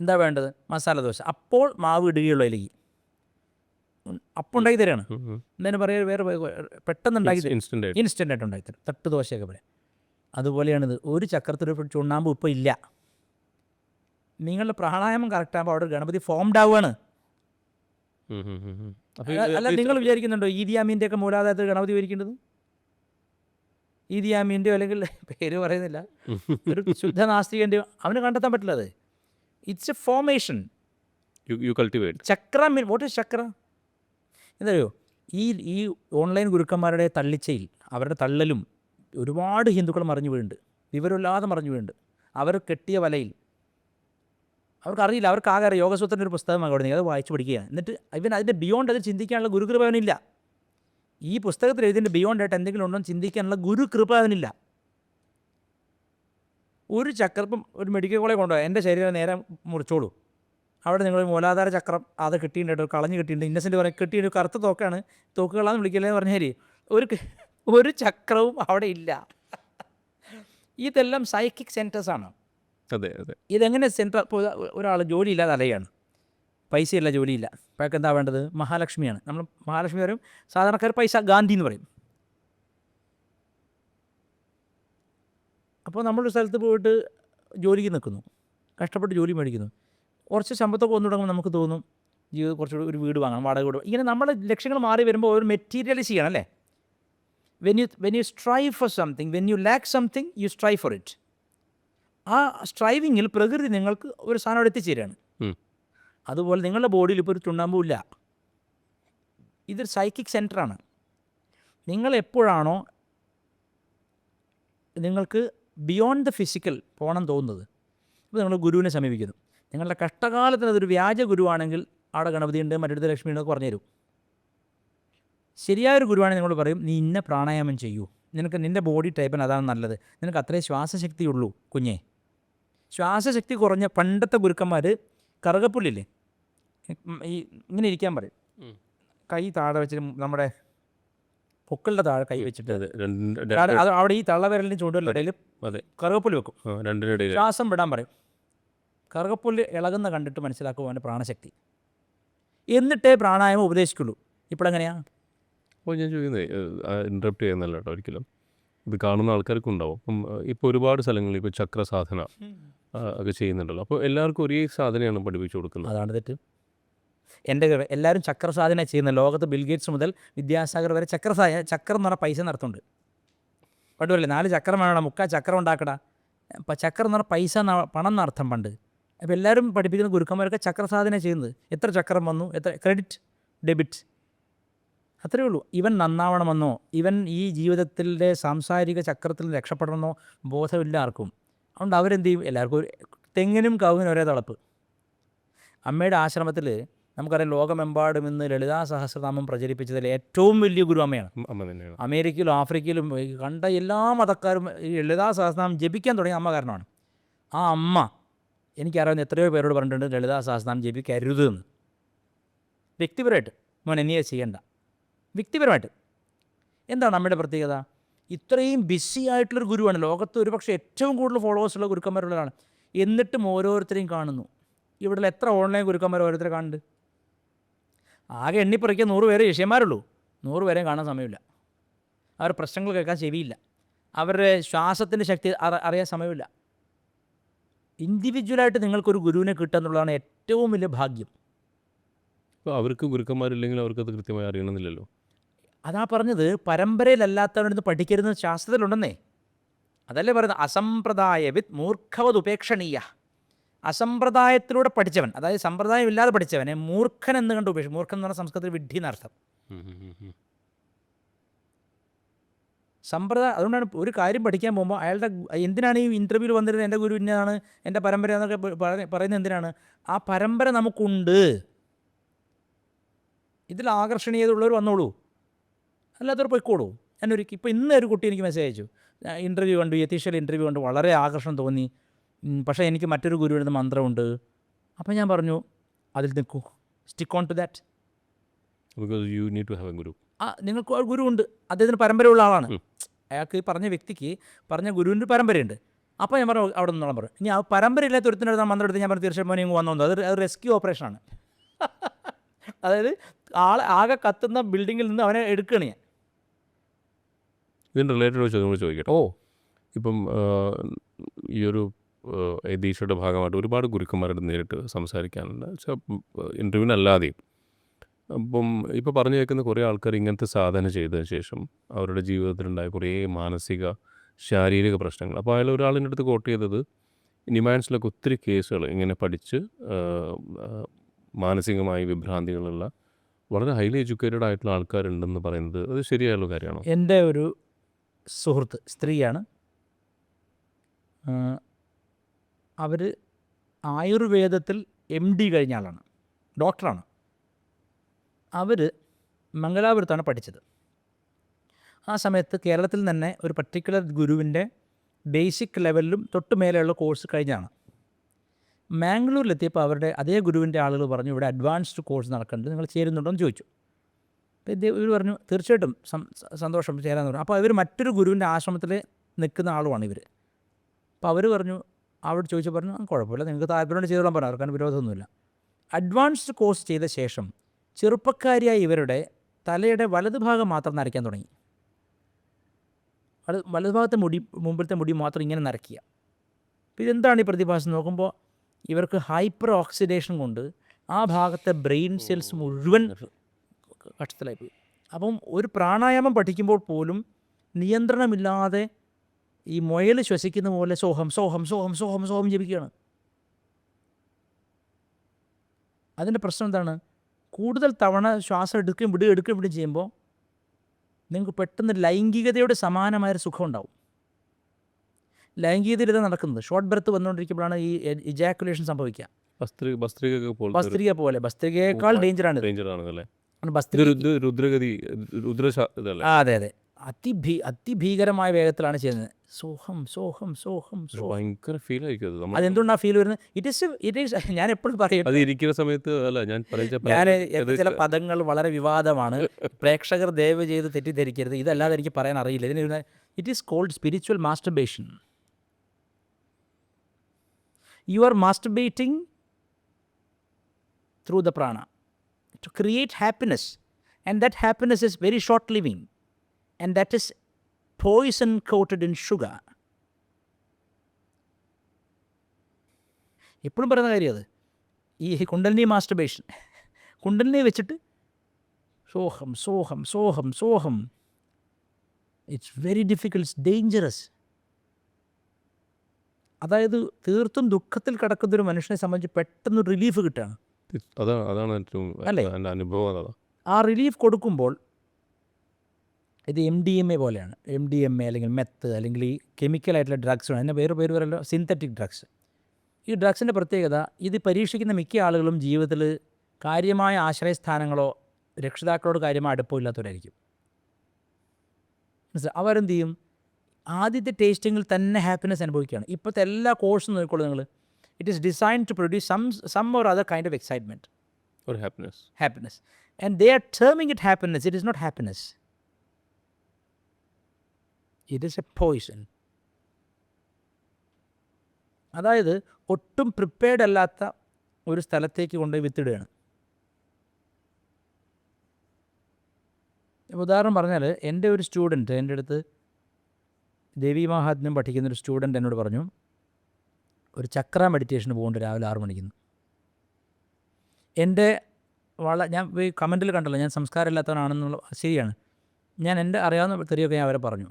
എന്താ വേണ്ടത്? മസാല ദോശ. അപ്പോൾ മാവ് ഇടുകയുള്ളൂ അതിലേക്ക്. അപ്പം ഉണ്ടാക്കി തരാണ്. എന്തായാലും പറയുക വേറെ പെട്ടെന്ന് ഉണ്ടാക്കി തരും, ഇൻസ്റ്റൻ്റായിട്ട് ഉണ്ടാക്കി തരും. തട്ട് ദോശയൊക്കെ പറയാം. അതുപോലെയാണിത്. ഒരു ചക്രത്തിൽ ചുണ്ണാമ്പ് ഇപ്പം ഇല്ല. നിങ്ങളുടെ പ്രാണായാമം കറക്റ്റാകുമ്പോൾ അവിടെ ഗണപതി ഫോംഡ് ആവുകയാണ്. അല്ല, നിങ്ങൾ വിചാരിക്കുന്നുണ്ടോ ഈദിയാമീൻ്റെ ഒക്കെ മൂലാധാരത്തിൽ ഗണപതി വരിക്കേണ്ടത്? ഈദിയാമീൻ്റെയോ അല്ലെങ്കിൽ പേര് പറയുന്നില്ല, ഒരു ശുദ്ധ നാസ്തികൻ്റെയോ അവന് കണ്ടെത്താൻ പറ്റില്ല. അത് it's a formation. Chakra mean what is chakra? എന്തറിയോ, ഈ ഓൺലൈൻ ഗുരുക്കന്മാരുടെ തള്ളിച്ചയിൽ, അവരുടെ തള്ളലും ഒരുപാട് ഹിന്ദുക്കൾ മറിഞ്ഞു വീഴുന്നുണ്ട്, വിവരമില്ലാതെ മറിഞ്ഞു വീഴുന്നുണ്ട്. അവർ കെട്ടിയ വലയിൽ അവർക്കറിയില്ല. അവർക്കാകെ അറിയാം യോഗസൂത്രൻ്റെ ഒരു പുസ്തകമാണ് അവിടെ നിങ്ങൾ അത് വായിച്ചു പഠിക്കുക. എന്നിട്ട് അതിൻ്റെ ബിയോണ്ട് അത് ചിന്തിക്കാനുള്ള ഗുരുകൃപ അവനില്ല. ഈ പുസ്തകത്തിൽ എഴുതിൻ്റെ ബിയോണ്ടായിട്ട് എന്തെങ്കിലും ഉണ്ടോ ചിന്തിക്കാനുള്ള ഗുരുകൃപ അവനില്ല. ഒരു ചക്രം ഒരു മെഡിക്കൽ കോളേജ് കൊണ്ടുപോയി എൻ്റെ ശരീരം നേരെ മുറിച്ചോളൂ, അവിടെ നിങ്ങൾ മൂലാധാര ചക്രം അത് കിട്ടിയിട്ടുണ്ട്, കളഞ്ഞ് കിട്ടിയിട്ടുണ്ട്, ഇന്നസെൻ്റ് പറയും കിട്ടിയിട്ട് കറുത്ത തോക്കാണ്, തോക്കുകളാന്ന് വിളിക്കില്ലേ എന്ന് പറഞ്ഞാൽ ഒരു ചക്രവും അവിടെ ഇല്ല. ഇതെല്ലാം സൈക്കിക് സെൻറ്റേഴ്സാണ്. അതെ അതെ. ഇതെങ്ങനെ സെൻറ്റർ? ഇപ്പോൾ ഒരാൾ ജോലിയില്ലാതെ അലയാണ്, പൈസയില്ല, ജോലിയില്ല. അപ്പോഴൊക്കെ എന്താ വേണ്ടത്? മഹാലക്ഷ്മിയാണ്. നമ്മൾ മഹാലക്ഷ്മി പറയും, സാധാരണക്കാർ പൈസ ഗാന്ധി എന്ന് പറയും. അപ്പോൾ നമ്മളൊരു സ്ഥലത്ത് പോയിട്ട് ജോലിക്ക് നിൽക്കുന്നു, കഷ്ടപ്പെട്ട് ജോലി മേടിക്കുന്നു, കുറച്ച് ശമ്പത്തൊക്കെ വന്നു തുടങ്ങുമ്പോൾ നമുക്ക് തോന്നും ജീവിതം കുറച്ചുകൂടി ഒരു വീട് വാങ്ങണം, വാടക വീട്. ഇങ്ങനെ നമ്മുടെ ലക്ഷ്യങ്ങൾ മാറി വരുമ്പോൾ ഒരു മെറ്റീരിയലൈസ് ചെയ്യണം അല്ലേ? When you strive for something, when you lack something, you strive for it. ആ സ്ട്രൈവിങ്ങിൽ പ്രകൃതി നിങ്ങൾക്ക് ഒരു സാധനം അവിടെ എത്തിച്ചേരാണ്. അതുപോലെ നിങ്ങളുടെ ബോഡിയിൽ ഇപ്പോൾ ഒരു ചുണ്ണാമ്പും ഇല്ല. ഇതൊരു സൈക്കിക് സെൻറ്ററാണ്. നിങ്ങൾ എപ്പോഴാണോ നിങ്ങൾക്ക് ബിയോണ്ട് ദ ഫിസിക്കൽ പോകണം തോന്നുന്നത്, അപ്പോൾ നിങ്ങൾ ഗുരുവിനെ സമീപിക്കുന്നു. നിങ്ങളുടെ കഷ്ടകാലത്തിന് അതൊരു വ്യാജ ഗുരുവാണെങ്കിൽ അവിടെ ഗണപതിയുണ്ട്, മറ്റടുത്ത് ലക്ഷ്മിയുണ്ട് പറഞ്ഞു തരും. ശരിയായൊരു ഗുരുവാണെങ്കിൽ നിങ്ങളോട് പറയും, നീ ഇന്ന പ്രാണായാമം ചെയ്യൂ, നിനക്ക് നിൻ്റെ ബോഡി ടൈപ്പിന് അതാണ് നല്ലത്, നിനക്ക് അത്രേ ശ്വാസശക്തിയുള്ളൂ കുഞ്ഞേ. ശ്വാസശക്തി കുറഞ്ഞ പണ്ടത്തെ ഗുരുക്കന്മാർ കറുകപ്പുല്ലില്ലേ, ഈ ഇങ്ങനെ ഇരിക്കാൻ പറയും, കൈ താഴെ വെച്ചിട്ട് നമ്മുടെ പൊക്കളുടെ താഴെ കൈ വെച്ചിട്ട് അത് അവിടെ ഈ തള്ളവിരലിന് ചൂണ്ടുവരലിടയിൽ കറുകപ്പുല്ല് വെക്കും, ശ്വാസം വിടാൻ പറയും. കറുകപ്പുല്ല് ഇളകുന്ന കണ്ടിട്ട് മനസ്സിലാക്കും അവൻ്റെ പ്രാണശക്തി, എന്നിട്ടേ പ്രാണായാമം ഉപദേശിക്കുള്ളൂ. ഇപ്പോഴെങ്ങനെയാണ്? അപ്പോൾ ഞാൻ ചോദിക്കുന്നത്, ഇൻറ്ററപ്റ്റ് ചെയ്യുന്നല്ല കേട്ടോ ഒരിക്കലും, ഇത് കാണുന്ന ആൾക്കാർക്കും ഉണ്ടാവും. അപ്പം ഇപ്പോൾ ഒരുപാട് സ്ഥലങ്ങളിൽ ഇപ്പോൾ ചക്ര സാധന ഒക്കെ ചെയ്യുന്നുണ്ടല്ലോ. അപ്പോൾ എല്ലാവർക്കും ഒരേ സാധനയാണ് പഠിപ്പിച്ചു കൊടുക്കുന്നത്. അതാണ് തെറ്റ്. എൻ്റെ എല്ലാവരും ചക്ര സാധന ചെയ്യുന്ന ലോകത്ത് ബിൽഗേറ്റ്സ് മുതൽ വിദ്യാസാഗർ വരെ ചക്രം എന്ന് പറഞ്ഞാൽ പൈസ നടത്തുന്നുണ്ട്. പണ്ടുമല്ലേ 4 ചക്രം വേണം, 3 ചക്രം ഉണ്ടാക്കടാ. അപ്പം ചക്രം എന്ന് പറഞ്ഞാൽ പൈസ പണം എന്നർത്ഥം പണ്ട്. അപ്പോൾ എല്ലാവരും പഠിപ്പിക്കുന്ന ഗുരുക്കന്മാരൊക്കെ ചക്ര സാധന ചെയ്യുന്നത്. എത്ര ചക്രം വന്നു, എത്ര ക്രെഡിറ്റ് ഡെബിറ്റ്, അത്രയേ ഉള്ളൂ. ഇവൻ നന്നാവണമെന്നോ ഇവൻ ഈ ജീവിതത്തിൻ്റെ സാംസാരിക ചക്രത്തിൽ രക്ഷപ്പെടണമെന്നോ ബോധമില്ല ആർക്കും. അതുകൊണ്ട് അവരെന്ത് ചെയ്യും, എല്ലാവർക്കും തെങ്ങിനും കവുങ്ങിനും ഒരേ തളപ്പ്. അമ്മയുടെ ആശ്രമത്തിൽ നമുക്കറിയാം ലോകമെമ്പാടും ഇന്ന് ലളിതാ സഹസ്രനാമം പ്രചരിപ്പിച്ചതിൽ ഏറ്റവും വലിയ ഗുരു അമ്മയാണ്. അമേരിക്കയിലും ആഫ്രിക്കയിലും കണ്ട എല്ലാ മതക്കാരും ഈ ലളിതാ സഹസ്രനാമം ജപിക്കാൻ തുടങ്ങിയ അമ്മ കാരണമാണ്. ആ അമ്മ എനിക്കറിയാവുന്ന എത്രയോ പേരോട് പറഞ്ഞിട്ടുണ്ട് ലളിതാ സഹസ്രനാമം ജപിക്കരുത് എന്ന്. വ്യക്തിപരമായിട്ട് മോൻ എന്നെ ചെയ്യണ്ട, വ്യക്തിപരമായിട്ട്. എന്താണ് അമ്മയുടെ പ്രത്യേകത? ഇത്രയും ബിസി ആയിട്ടുള്ളൊരു ഗുരുവാണ്, ലോകത്ത് ഒരുപക്ഷെ ഏറ്റവും കൂടുതൽ ഫോളോവേഴ്സുള്ള ഗുരുക്കന്മാരുള്ളതാണ്. എന്നിട്ടും ഓരോരുത്തരെയും കാണുന്നു. ഇവിടെ എത്ര ഓൺലൈൻ ഗുരുക്കന്മാർ ഓരോരുത്തരെ കാണുന്നുണ്ട്? ആകെ എണ്ണിപ്പറിക്കാൻ 100 പേരെ ശിഷ്യന്മാരുള്ളൂ. 100 പേരെയും കാണാൻ സമയമില്ല. അവരുടെ പ്രശ്നങ്ങൾ കേൾക്കാൻ ചെവിയില്ല. അവരുടെ ശ്വാസത്തിൻ്റെ ശക്തി അറിയാൻ സമയമില്ല. ഇൻഡിവിജ്വലായിട്ട് നിങ്ങൾക്കൊരു ഗുരുവിനെ കിട്ടുക എന്നുള്ളതാണ് ഏറ്റവും വലിയ ഭാഗ്യം. അപ്പോൾ അവർക്ക് ഗുരുക്കന്മാരില്ലെങ്കിൽ അവർക്കത് കൃത്യമായി അറിയണമെന്നില്ലല്ലോ. അതാ പറഞ്ഞത്, പരമ്പരയിലല്ലാത്തവരിന്ന് പഠിക്കരുതെന്ന് ശാസ്ത്രത്തിലുണ്ടെന്നേ. അതല്ലേ പറയുന്നത്, അസമ്പ്രദായ വിത്ത് മൂർഖവത് ഉപേക്ഷണീയ. അസമ്പ്രദായത്തിലൂടെ പഠിച്ചവൻ, അതായത് സമ്പ്രദായം ഇല്ലാതെ പഠിച്ചവനെ മൂർഖൻ എന്ന് കണ്ട് ഉപേക്ഷിക്കും. മൂർഖൻ എന്ന് പറഞ്ഞാൽ സംസ്കൃതത്തിൽ വിഡ്ഢി എന്നർത്ഥം. സമ്പ്രദായം. അതുകൊണ്ടാണ് ഒരു കാര്യം പഠിക്കാൻ പോകുമ്പോൾ അയാളുടെ എന്തിനാണ് ഈ ഇൻ്റർവ്യൂവിൽ വന്നിരുന്നത്, എൻ്റെ ഗുരു ഇന്നതാണ്, എൻ്റെ പരമ്പര എന്നൊക്കെ പറയുന്നത് എന്തിനാണ്? ആ പരമ്പര നമുക്കുണ്ട്, ഇതിൽ ആകർഷണീയതയുള്ളവർ വന്നോളൂ, അല്ലാത്തവർ പോയിക്കോളൂ. ഇപ്പോൾ ഇന്ന് ഒരു കുട്ടി എനിക്ക് മെസ്സേജ് അയച്ചു, ഇൻ്റർവ്യൂ കണ്ടു, യതീഷയിൽ ഇൻ്റർവ്യൂ കണ്ടു, വളരെ ആകർഷണം തോന്നി, പക്ഷേ എനിക്ക് മറ്റൊരു ഗുരുവിൻ്റെ മന്ത്രമുണ്ട്. അപ്പോൾ ഞാൻ പറഞ്ഞു, അതിൽ നിൽക്കൂ, stick on to that. Because you need to have a guru. നിങ്ങൾക്ക് ഒരു ഗുരു ഉണ്ട്, അദ്ദേഹത്തിന് പരമ്പരയുള്ള ആളാണ്. അയാൾക്ക് ഈ പറഞ്ഞ വ്യക്തിക്ക് പറഞ്ഞ ഗുരുവിൻ്റെ പരമ്പരയുണ്ട്. അപ്പോൾ ഞാൻ പറഞ്ഞു അവിടെ നിന്നോളം പറഞ്ഞു. ഇനി ആ പരമ്പരയില്ലാത്ത ഒരുത്തിന് എഴുതാൻ മന്ത്രം എടുത്ത് ഞാൻ പറഞ്ഞു തീർച്ചയായും മോനെ ഇങ്ങ് വന്നു. അത് റെസ്ക്യൂ ഓപ്പറേഷനാണ്. അതായത് ആകെ കത്തുന്ന ബിൽഡിങ്ങിൽ നിന്ന് അവനെ എടുക്കുകയാണ് ഞാൻ. ഇതിന് റിലേറ്റഡ് ചോദ്യം ചോദിക്കട്ടെ. ഇപ്പം ഈ ഒരു ദീക്ഷയുടെ ഭാഗമായിട്ട് ഒരുപാട് ഗുരുക്കന്മാരുടെ നേരിട്ട് സംസാരിക്കാനുണ്ട്, ഇൻ്റർവ്യൂവിനല്ലാതെയും. അപ്പം ഇപ്പോൾ പറഞ്ഞു കേൾക്കുന്ന കുറേ ആൾക്കാർ ഇങ്ങനത്തെ സാധന ചെയ്തതിന് ശേഷം അവരുടെ ജീവിതത്തിലുണ്ടായ കുറേ മാനസിക ശാരീരിക പ്രശ്നങ്ങൾ. അപ്പോൾ അയാൾ ഒരാളിൻ്റെ അടുത്ത് കോട്ട് ചെയ്തത്, നിമാൻസിലൊക്കെ ഒത്തിരി കേസുകൾ ഇങ്ങനെ പഠിച്ച് മാനസികമായി വിഭ്രാന്തികളുള്ള വളരെ ഹൈലി എഡ്യൂക്കേറ്റഡ് ആയിട്ടുള്ള ആൾക്കാരുണ്ടെന്ന് പറയുന്നത് അത് ശരിയായുള്ള കാര്യമാണോ? എൻ്റെ ഒരു സുഹൃത്ത് സ്ത്രീയാണ്. അവർ ആയുർവേദത്തിൽ MD കഴിഞ്ഞ ആളാണ്, ഡോക്ടറാണ്. അവർ മംഗലാപുരത്താണ് പഠിച്ചത്. ആ സമയത്ത് കേരളത്തിൽ തന്നെ ഒരു പർട്ടിക്കുലർ ഗുരുവിൻ്റെ ബേസിക് ലെവലിലും തൊട്ട് മേലെയുള്ള കോഴ്സ് കഴിഞ്ഞാണ്. മാംഗ്ലൂരിലെത്തിയപ്പോൾ അവരുടെ അതേ ഗുരുവിൻ്റെ ആളുകൾ പറഞ്ഞു, ഇവിടെ അഡ്വാൻസ്ഡ് കോഴ്സ് നടക്കുന്നുണ്ട്, നിങ്ങൾ ചേരുന്നുണ്ടോ എന്ന് ചോദിച്ചു. അപ്പോൾ ഇവർ പറഞ്ഞു തീർച്ചയായിട്ടും സന്തോഷം ചേരാമെന്ന് പറഞ്ഞു. അപ്പോൾ ഇവർ മറ്റൊരു ഗുരുവിൻ്റെ ആശ്രമത്തിൽ നിൽക്കുന്ന ആളുമാണ് ഇവർ. അപ്പോൾ അവർ പറഞ്ഞു, അവിടെ ചോദിച്ചു പറഞ്ഞു കുഴപ്പമില്ല, നിങ്ങൾക്ക് താല്പര്യം ചെയ്തോളാൻ പറഞ്ഞു, അവർക്കാണ് വിരോധമൊന്നുമില്ല. അഡ്വാൻസ്ഡ് കോഴ്സ് ചെയ്ത ശേഷം ചെറുപ്പക്കാരിയായ ഇവരുടെ തലയുടെ വലതുഭാഗം മാത്രം നരയ്ക്കാൻ തുടങ്ങി. വലതുഭാഗത്തെ മുമ്പിലത്തെ മുടി മാത്രം ഇങ്ങനെ നരയ്ക്കുക. അപ്പോൾ ഇതെന്താണ് ഈ പ്രതിഭാസം നോക്കുമ്പോൾ ഇവർക്ക് ഹൈപ്പർ ഓക്സിഡേഷൻ കൊണ്ട് ആ ഭാഗത്തെ ബ്രെയിൻ സെൽസ് മുഴുവൻ കഷ്ടത്തിലായിപ്പോയി. അപ്പം ഒരു പ്രാണായാമം പഠിക്കുമ്പോൾ പോലും നിയന്ത്രണമില്ലാതെ ഈ മുയൽ ശ്വസിക്കുന്ന പോലെ സോഹം സോഹം സോഹം സോഹം സോഹം ജപിക്കുകയാണ്. അതിൻ്റെ പ്രശ്നം എന്താണ്? കൂടുതൽ തവണ ശ്വാസം എടുക്കുകയും വിടുകയും ചെയ്യുമ്പോൾ നിങ്ങൾക്ക് പെട്ടെന്ന് ലൈംഗികതയുടെ സമാനമായൊരു സുഖം ഉണ്ടാവും. ലൈംഗികതയിൽ ഇത് നടക്കുന്നത് ഷോർട്ട് ബ്രെത്ത് വന്നുകൊണ്ടിരിക്കുമ്പോഴാണ് ഈ ഇജാക്കുലേഷൻ സംഭവിക്കുക. ഭസ്ത്രിക പോലെ, ഭസ്ത്രികയേക്കാൾ ഡേഞ്ചറാണ്. അതെ അതെ. അതിഭീകരമായ വേഗത്തിലാണ് ചെയ്യുന്നത്. സോഹം സോഹം സോഹം ഒരു സോഹം. ഭയങ്കര ഫീലായിരിക്കും അത്. നമ്മൾ അതെന്തുകൊണ്ടാണ് ഫീൽ വരുന്നത്? ഇറ്റ് ഈസ് ഞാൻ എപ്പോഴും പറയും, അത് ഇരിക്കുന്ന സമയത്ത് അല്ല ഞാൻ പറയുക ഞാൻ എൻ്റെ ചില പദങ്ങൾ വളരെ വിവാദമാണ്. പ്രേക്ഷകർ ദയവ് ചെയ്ത് തെറ്റിദ്ധരിക്കരുത്. ഇതല്ലാതെ എനിക്ക് പറയാൻ അറിയില്ല. ഇതിന് it is called spiritual masturbation. You are masturbating through the prana to create happiness, and that happiness is very short living, and that is poison coated in sugar. എപ്പോഴും പറയുന്ന കാര്യം അത്. ഈ കുണ്ടലിനി മാസ്റ്റർബേഷൻ, കുണ്ടലിനി വെച്ചിട്ട് സോഹം സോഹം സോഹം സോഹം, it's very difficult, it's dangerous. അതായത് തീർത്തും ദുഃഖത്തിൽ കിടക്കുന്നൊരു മനുഷ്യനെ സംബന്ധിച്ച് പെട്ടെന്ന് റിലീഫ് കിട്ടുകയാണ്. അതാണ് ഏറ്റവും അല്ലേ? എൻ്റെ അനുഭവം അതാണ്. ആ റിലീഫ് കൊടുക്കുമ്പോൾ ഇത് MDMA പോലെയാണ്. MDMA അല്ലെങ്കിൽ മെത്ത് അല്ലെങ്കിൽ ഈ കെമിക്കലായിട്ടുള്ള ഡ്രഗ്സാണ്. അതിൻ്റെ പേര് പറയല്ലോ സിന്തറ്റിക് ഡ്രഗ്സ്. ഈ ഡ്രഗ്സിൻ്റെ പ്രത്യേകത, ഇത് പരീക്ഷിക്കുന്ന മിക്ക ആളുകളും ജീവിതത്തിൽ കാര്യമായ ആശ്രയസ്ഥാനങ്ങളോ രക്ഷിതാക്കളോട് കാര്യമായ അടുപ്പമോ ഇല്ലാത്തവരായിരിക്കും. അവരെന്ത് ചെയ്യും? ആദ്യത്തെ ടേസ്റ്റിങ്ങിൽ തന്നെ ഹാപ്പിനെസ് അനുഭവിക്കുകയാണ്. ഇപ്പോഴത്തെ എല്ലാ കോഴ്സും നോക്കിക്കോളൂ നിങ്ങൾ. It is designed to produce some or other kind of excitement, ഒരു happiness, and they are terming it happiness. It is not happiness, it is a poison. അതായത് ഒട്ടും പ്രിപ്പയർഡ് അല്ലാത്ത ഒരു സ്ഥലത്തേക്ക് കൊണ്ടുപോയി വിത്തിടുകയാണ്. ഉദാഹരണം പറഞ്ഞാൽ, എൻ്റെ ഒരു സ്റ്റുഡൻറ്റ് എൻ്റെ അടുത്ത് ദേവി മഹാത്മ്യം പഠിക്കുന്നൊരു സ്റ്റുഡൻറ്റ് എന്നോട് പറഞ്ഞു, ഒരു ചക്ര മെഡിറ്റേഷന് പോകുന്നുണ്ട് രാവിലെ 6 മണിക്ക്. എൻ്റെ ഞാൻ ഈ കമൻറ്റിൽ കണ്ടല്ലോ ഞാൻ സംസ്കാരമില്ലാത്തവനാണെന്നുള്ള, ശരിയാണ്. ഞാൻ എൻ്റെ അറിയാവുന്ന തെറിയൊക്കെ ഞാൻ അവരെ പറഞ്ഞു.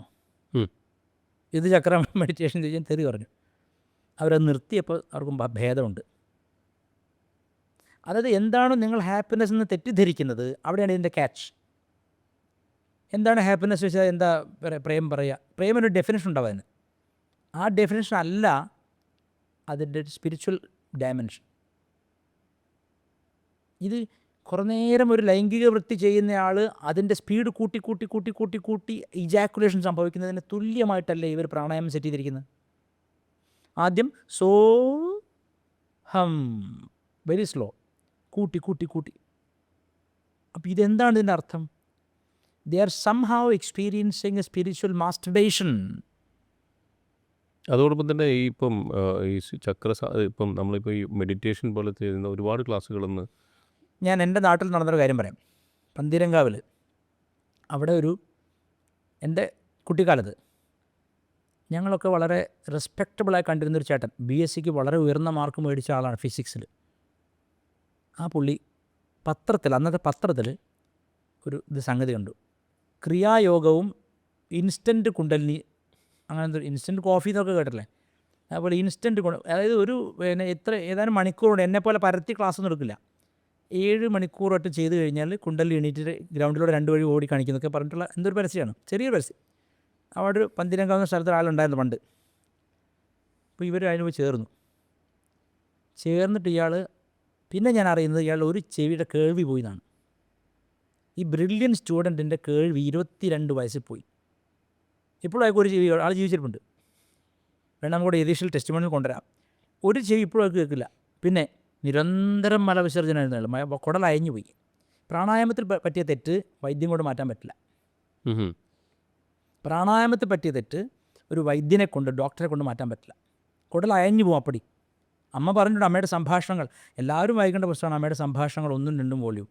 ഇത് ചക്ര മെഡിറ്റേഷൻ ചെയ്യാൻ തെറി പറഞ്ഞു. അവരത് നിർത്തിയപ്പോൾ അവർക്കും ഭേദമുണ്ട്. അതായത് എന്താണോ നിങ്ങൾ ഹാപ്പിനെസ് എന്ന് തെറ്റിദ്ധരിക്കുന്നത്, അവിടെയാണ് ഇതിൻ്റെ ക്യാച്ച്. എന്താണ് ഹാപ്പിനെസ് വെച്ചാൽ എന്താ പ്രേം പറയുക? പ്രേമിനൊരു ഡെഫിനേഷൻ ഉണ്ടാവും അതിന്. ആ ഡെഫിനേഷൻ അല്ല അതിൻ്റെ സ്പിരിച്വൽ ഡയമെൻഷൻ. ഇത് കുറേ നേരം ഒരു ലൈംഗിക വൃത്തി ചെയ്യുന്നയാൾ അതിൻ്റെ സ്പീഡ് കൂട്ടി കൂട്ടി കൂട്ടി കൂട്ടി കൂട്ടി ഇജാക്കുലേഷൻ സംഭവിക്കുന്നതിന് തുല്യമായിട്ടല്ലേ ഇവർ പ്രാണായാമം സെറ്റ് ചെയ്തിരിക്കുന്നത്. ആദ്യം സോ ഹം, വെരി സ്ലോ, കൂട്ടി കൂട്ടി കൂട്ടി. അപ്പോൾ ഇതെന്താണ് ഇതിൻ്റെ അർത്ഥം? They are somehow experiencing a spiritual masturbation. അതോടൊപ്പം തന്നെ ഇപ്പം ഈ ഇപ്പം നമ്മളിപ്പോൾ ഈ മെഡിറ്റേഷൻ പോലെ ചെയ്യുന്ന ഒരുപാട് ക്ലാസ്സുകളെന്ന് ഞാൻ എൻ്റെ നാട്ടിൽ നടന്നൊരു കാര്യം പറയാം. പന്തീരങ്കാവിൽ അവിടെ എൻ്റെ കുട്ടിക്കാലത്ത് ഞങ്ങളൊക്കെ വളരെ റെസ്പെക്റ്റബിളായി കണ്ടിരുന്നൊരു ചേട്ടൻ, BSc വളരെ ഉയർന്ന മാർക്ക് മേടിച്ച ആളാണ് ഫിസിക്സിൽ. ആ പുള്ളി അന്നത്തെ പത്രത്തിൽ ഒരു സംഗതി കണ്ടു. ക്രിയായോഗവും ഇൻസ്റ്റൻറ്റ് കുണ്ടലിനി, അങ്ങനത്തെ ഇൻസ്റ്റൻറ്റ് കോഫി എന്നൊക്കെ കേട്ടില്ലേ, അതുപോലെ ഇൻസ്റ്റൻറ്റ് അതായത് ഏതാനും മണിക്കൂറുകൊണ്ട്, എന്നെപ്പോലെ പരത്തി ക്ലാസ്സൊന്നും എടുക്കില്ല, 7 മണിക്കൂറായിട്ട് ചെയ്ത് കഴിഞ്ഞാൽ കുണ്ടലിനി എണീറ്റിട്ട് ഗ്രൗണ്ടിലൂടെ 2 വഴി ഓടി കാണിക്കുന്നൊക്കെ പറഞ്ഞിട്ടുള്ള എന്തൊരു പരസ്യമാണ്, ചെറിയൊരു പരസ്യം. അവിടെ ഒരു പന്തീരങ്കാവുന്ന സ്ഥലത്ത് ഒരാളുണ്ടായിരുന്നു പണ്ട്. അപ്പോൾ ഇവർ അതിന് പോയി ചേർന്നിട്ട് പിന്നെ ഞാൻ അറിയുന്നത് ഇയാൾ ഒരു ചെവിയുടെ കേൾവി പോയി എന്നാണ്. ഈ ബ്രില്യൻ സ്റ്റുഡൻറ്റിൻ്റെ കേൾവി 22 വയസ്സിൽ പോയി. ഇപ്പോഴും അയാൾക്ക് ഒരു ചെവി, ആൾ ജീവിച്ചിരിപ്പുണ്ട്. വേണം നമുക്ക് എഡീഷണൽ ടെസ്റ്റിമോണിയിൽ കൊണ്ടുവരാം. ഒരു ചെവി ഇപ്പോഴും അയാൾക്ക് കേൾക്കില്ല. പിന്നെ നിരന്തരം മലവിസർജനമായിരുന്നു, കുടൽ അയഞ്ഞു പോയി. പ്രാണായാമത്തിൽ പറ്റിയ തെറ്റ് വൈദ്യം കൊണ്ട് മാറ്റാൻ പറ്റില്ല. പ്രാണായാമത്തിൽ പറ്റിയ തെറ്റ് ഒരു വൈദ്യനെ കൊണ്ട്, ഡോക്ടറെ കൊണ്ട് മാറ്റാൻ പറ്റില്ല. കുടൽ അയഞ്ഞു പോകും അപ്പടി. അമ്മ പറഞ്ഞിട്ടുണ്ട്, അമ്മയുടെ സംഭാഷണങ്ങൾ, എല്ലാവരും വായിക്കേണ്ട പുസ്തകമാണ് അമ്മയുടെ സംഭാഷണങ്ങൾ, 1ഉം 2ഉം വോള്യൂം.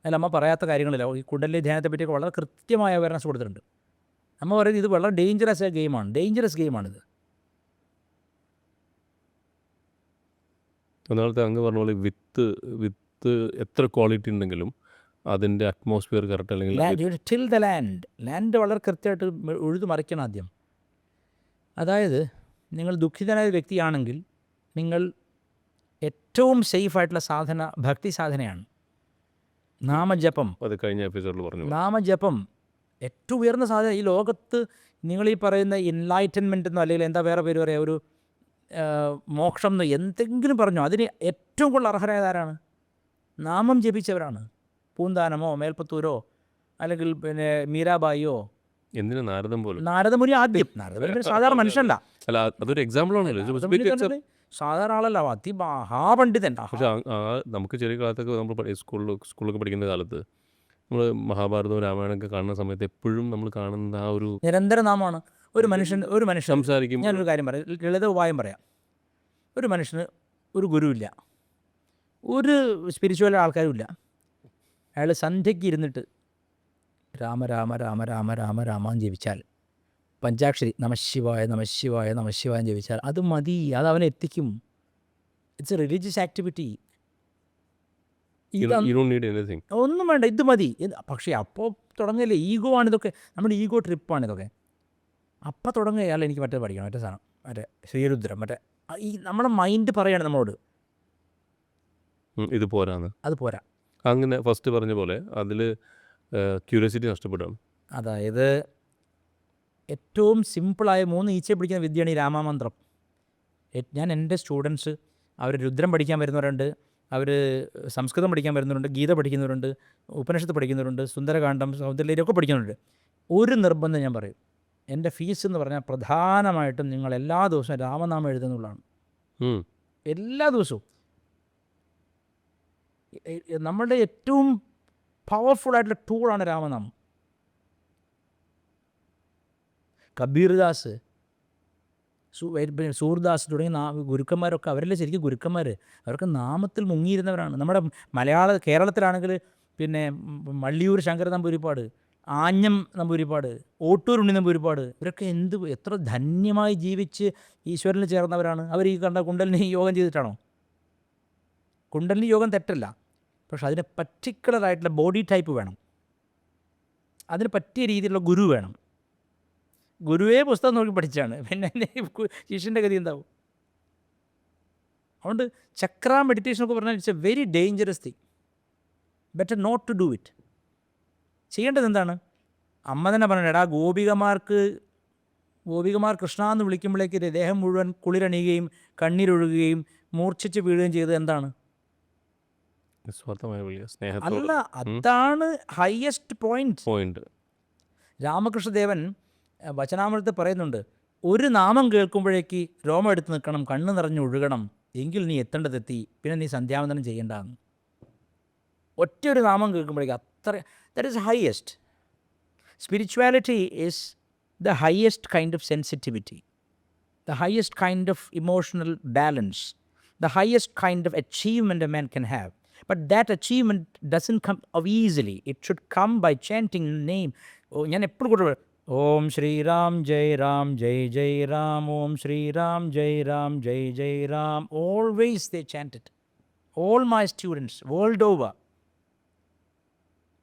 അതിൽ അമ്മ പറയാത്ത കാര്യങ്ങളില്ല. ഈ കുണ്ടലിനി ധ്യാനത്തെ പറ്റിയൊക്കെ വളരെ കൃത്യമായ അവയർനെസ് കൊടുത്തിട്ടുണ്ട്. അമ്മ പറയുന്നത് ഇത് വളരെ ഡേഞ്ചറസ് ഗെയിമാണിത്. ഒന്നാമത്തെ അങ്ങ് പറഞ്ഞ പോലെ വിത്ത് എത്ര ക്വാളിറ്റി ഉണ്ടെങ്കിലും അതിൻ്റെ അറ്റ്മോസ്ഫിയർ കറക്റ്റ് അല്ലെങ്കിൽ ടിൽ ദ ലാൻഡ് വളരെ കൃത്യമായിട്ട് ഉഴുതു മറിക്കണം ആദ്യം. അതായത് നിങ്ങൾ ദുഃഖിതനായ വ്യക്തിയാണെങ്കിൽ നിങ്ങൾ ഏറ്റവും സേഫായിട്ടുള്ള സാധന ഭക്തി സാധനയാണ് നാമജപം. അത് കഴിഞ്ഞ എപ്പിസോഡിൽ പറഞ്ഞു. നാമജപം ഏറ്റവും ഉയർന്ന സാധന ഈ ലോകത്ത്. നിങ്ങളീ പറയുന്ന എൻലൈറ്റൻമെൻ്റ് എന്നോ അല്ലെങ്കിൽ എന്താ വേറെ പേര് പറയുക, ഒരു മോക്ഷം എന്നോ എന്തെങ്കിലും പറഞ്ഞോ, അതിന് ഏറ്റവും കൂടുതൽ അർഹരായതാരാണ്? നാമം ജപിച്ചവരാണ്. പൂന്താനമോ മേൽപ്പത്തൂരോ അല്ലെങ്കിൽ പിന്നെ മീരാബായിയോ എന്തിനാ നാരദം പോലും? നാരദമുനി ആദ്യം, നാരദമുനി സാധാരണ മനുഷ്യനല്ല, അല്ല, അതൊരു എക്സാമ്പിൾ ആണല്ലോ. നാരദമുനി എന്ന് പറഞ്ഞാൽ സാധാരണ ആളല്ല, മഹാപണ്ഡിതൻ. പക്ഷെ നമുക്ക് ചെറിയ കാലത്തൊക്കെ നമ്മൾ സ്കൂളിലൊക്കെ പഠിക്കുന്ന കാലത്ത് നമ്മൾ മഹാഭാരതവും രാമായണമൊക്കെ കാണുന്ന സമയത്ത് എപ്പോഴും നമ്മൾ കാണുന്ന ആ ഒരു നിരന്തര നാമമാണ്. ഒരു മനുഷ്യൻ സംസാരിക്കും. ഞാനൊരു കാര്യം പറയാം, ലളിത ഉപായം പറയാം. ഒരു മനുഷ്യന് ഒരു ഗുരുവില്ല, ഒരു സ്പിരിച്വൽ ആൾക്കാരും ഇല്ല. അയാൾ സന്ധ്യയ്ക്ക് ഇരുന്നിട്ട് രാമ രാമ രാമ രാമ രാമ രാമാന്ന് ജപിച്ചാൽ, പഞ്ചാക്ഷരി നമശിവായ നമശിവായ നമശിവായ ജപിച്ചാൽ അത് മതി, അത് അവനെ എത്തിക്കും. It's A religious activity. ഒന്നും വേണ്ട, ഇത് മതി. പക്ഷേ അപ്പോൾ തുടങ്ങിയല്ലേ, ഈഗോ ആണിതൊക്കെ, നമ്മുടെ ഈഗോ ട്രിപ്പാണിതൊക്കെ. അപ്പം തുടങ്ങുകയാൽ എനിക്ക് മറ്റേ പഠിക്കണം, മറ്റേ സാധനം, മറ്റേ ശ്രീരുദ്രം, മറ്റേ ഈ നമ്മുടെ മൈൻഡ് പറയാണ് നമ്മളോട് ഇത് പോരാന്ന്. അത് പോരാ. അങ്ങനെ ഫസ്റ്റ് പറഞ്ഞ പോലെ അതിൽ ക്യൂരിയോസിറ്റി നഷ്ടപ്പെടുകയാണ്. അതായത് ഏറ്റവും സിമ്പിളായ 3 ഈച്ചയെ പിടിക്കുന്ന വിദ്യയാണ് ഈ രാമമന്ത്രം. ഞാൻ എൻ്റെ സ്റ്റുഡൻസ്, അവർ രുദ്രം പഠിക്കാൻ വരുന്നവരുണ്ട്, അവർ സംസ്കൃതം പഠിക്കാൻ വരുന്നവരുണ്ട്, ഗീത പഠിക്കുന്നവരുണ്ട്, ഉപനിഷത്ത് പഠിക്കുന്നവരുണ്ട്, സുന്ദരകാന്ഡം, സൗന്ദര്യലൊക്കെ പഠിക്കുന്നുണ്ട്. ഒരു നിർബന്ധം ഞാൻ പറയും, എൻ്റെ ഫീസ് എന്ന് പറഞ്ഞാൽ പ്രധാനമായിട്ടും നിങ്ങൾ എല്ലാ ദിവസവും രാമനാമം എഴുതുന്നുള്ളതാണ്. എല്ലാ ദിവസവും. നമ്മളുടെ ഏറ്റവും പവർഫുള്ളായിട്ടുള്ള ടൂളാണ് രാമനാമം. കബീർദാസ്, സൂർദാസ് തുടങ്ങിയ ഗുരുക്കന്മാരൊക്കെ, അവരല്ലേ ശരിക്കും ഗുരുക്കന്മാർ. അവരൊക്കെ നാമത്തിൽ മുങ്ങിയിരുന്നവരാണ്. നമ്മുടെ കേരളത്തിലാണെങ്കിൽ പിന്നെ മള്ളിയൂർ ശങ്കര നമ്പൂതിരിപ്പാട്, ആഞ്ഞം നമ്പൂതിരിപ്പാട്, ഓട്ടൂർ ഉണ്ണി നമ്പൂതിരിപ്പാട്, ഇവരൊക്കെ എത്ര ധന്യമായി ജീവിച്ച് ഈശ്വരനിൽ ചേർന്നവരാണ്. അവർ ഈ കണ്ട കുണ്ടലിനി യോഗം ചെയ്തിട്ടാണോ? കുണ്ടലിനി യോഗം തെറ്റല്ല, പക്ഷെ അതിന് പർട്ടിക്കുലറായിട്ടുള്ള ബോഡി ടൈപ്പ് വേണം, അതിന് പറ്റിയ രീതിയിലുള്ള ഗുരു വേണം. ഗുരുവേ പുസ്തകം നോക്കി പഠിച്ചാണ്, പിന്നെ ശിഷ്യൻ്റെ ഗതി എന്താവും? അതുകൊണ്ട് ചക്ര മെഡിറ്റേഷനൊക്കെ പറഞ്ഞാൽ it's a very dangerous thing. Better not to do it. ചെയ്യേണ്ടത് എന്താണ്? അമ്മ തന്നെ പറഞ്ഞു, എടാ ഗോപികമാർ കൃഷ്ണ എന്ന് വിളിക്കുമ്പോഴേക്ക് ദേഹം മുഴുവൻ കുളിരണിയുകയും കണ്ണീരൊഴുകുകയും മൂർച്ഛിച്ച് വീഴുകയും ചെയ്തത് എന്താണ്? അല്ല, അതാണ് ഹയസ്റ്റ് പോയിന്റ്. രാമകൃഷ്ണദേവൻ വചനാമൃതത്തിൽ പറയുന്നുണ്ട്, ഒരു നാമം കേൾക്കുമ്പോഴേക്ക് രോമം എടുത്ത് നിൽക്കണം, കണ്ണ് നിറഞ്ഞ് ഒഴുകണം, എങ്കിൽ നീ എത്തേണ്ടതെത്തി, പിന്നെ നീ സന്ധ്യാവന്തനം ചെയ്യേണ്ടതാണ്. ഒറ്റ ഒരു നാമം കേൾക്കുമ്പോഴേക്ക് അത്ര, that is highest. Spirituality is the highest kind of sensitivity, the highest kind of emotional balance, the highest kind of achievement a man can have. But that achievement doesn't come easily. It should come by chanting name. ഞാൻ എപ്പോഴും കൂടെ ഓം ശ്രീറാം ജയ് രാം ജയ് ജയ് രാം, ഓം ശ്രീറാം ജയ് രാം ജയ് ജയ് Ram. Always they chant it. All my students world over.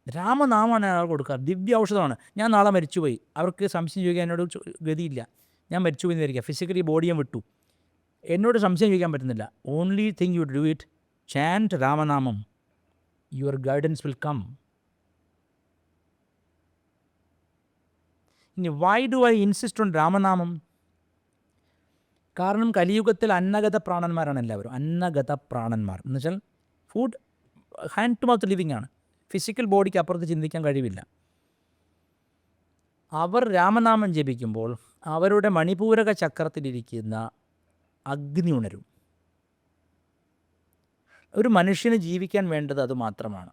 രാമനാമാണ് അയാൾ കൊടുക്കുക, ദിവ്യ ഔഷധമാണ്. ഞാൻ നാളെ മരിച്ചുപോയി, അവർക്ക് സംശയം ചോദിക്കാൻ എന്നോട് ഗതിയില്ല. ഞാൻ മരിച്ചുപോയി എന്ന് വിചാരിക്കുക, ഫിസിക്കലി ബോഡി ഞാൻ വിട്ടു, എന്നോട് സംശയം ചോദിക്കാൻ പറ്റുന്നില്ല. Only thing you do it, chant Ramanamam, your guidance will come. Why do I insist on Ramanamam? കാരണം കലിയുഗത്തിൽ അന്നഗത പ്രാണന്മാരാണ് എല്ലാവരും. അന്നഗത പ്രാണന്മാർ എന്ന് വെച്ചാൽ food hand to mouth living ആണ്. ഫിസിക്കൽ ബോഡിക്ക് അപ്പുറത്ത് ചിന്തിക്കാൻ കഴിവില്ല. അവർ രാമനാമം ജപിക്കുമ്പോൾ അവരുടെ മണിപൂരക ചക്രത്തിലിരിക്കുന്ന അഗ്നി ഉണരും. ഒരു മനുഷ്യന് ജീവിക്കാൻ വേണ്ടത് അത് മാത്രമാണ്.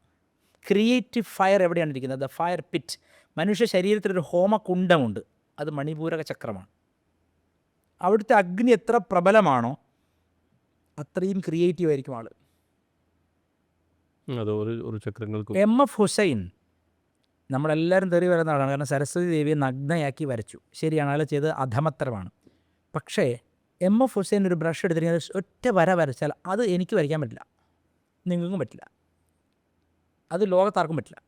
ക്രിയേറ്റീവ് ഫയർ എവിടെയാണ് ഇരിക്കുന്നത്? The fire pit. മനുഷ്യ ശരീരത്തിലൊരു ഹോമകുണ്ഡമുണ്ട്, അത് മണിപൂരക ചക്രമാണ്. അവിടുത്തെ അഗ്നി എത്ര പ്രബലമാണോ അത്രയും ക്രിയേറ്റീവ് ആയിരിക്കും ആൾ. എം.എഫ്. ഹുസൈൻ, നമ്മളെല്ലാവരും തെറി വരുന്ന ആളാണ്, കാരണം സരസ്വതി ദേവിയെ നഗ്നയാക്കി വരച്ചു. ശരിയാണ്, അയാൾ ചെയ്തത് അധമത്തരമാണ്. പക്ഷേ എം.എഫ്. ഹുസൈൻ ഒരു ബ്രഷ് എടുത്തിരിക്കുന്നത് ഒറ്റ വര വരച്ചാൽ അത് എനിക്ക് വരയ്ക്കാൻ പറ്റില്ല, നിങ്ങൾക്കും പറ്റില്ല, അത് ലോകത്താർക്കും പറ്റില്ല.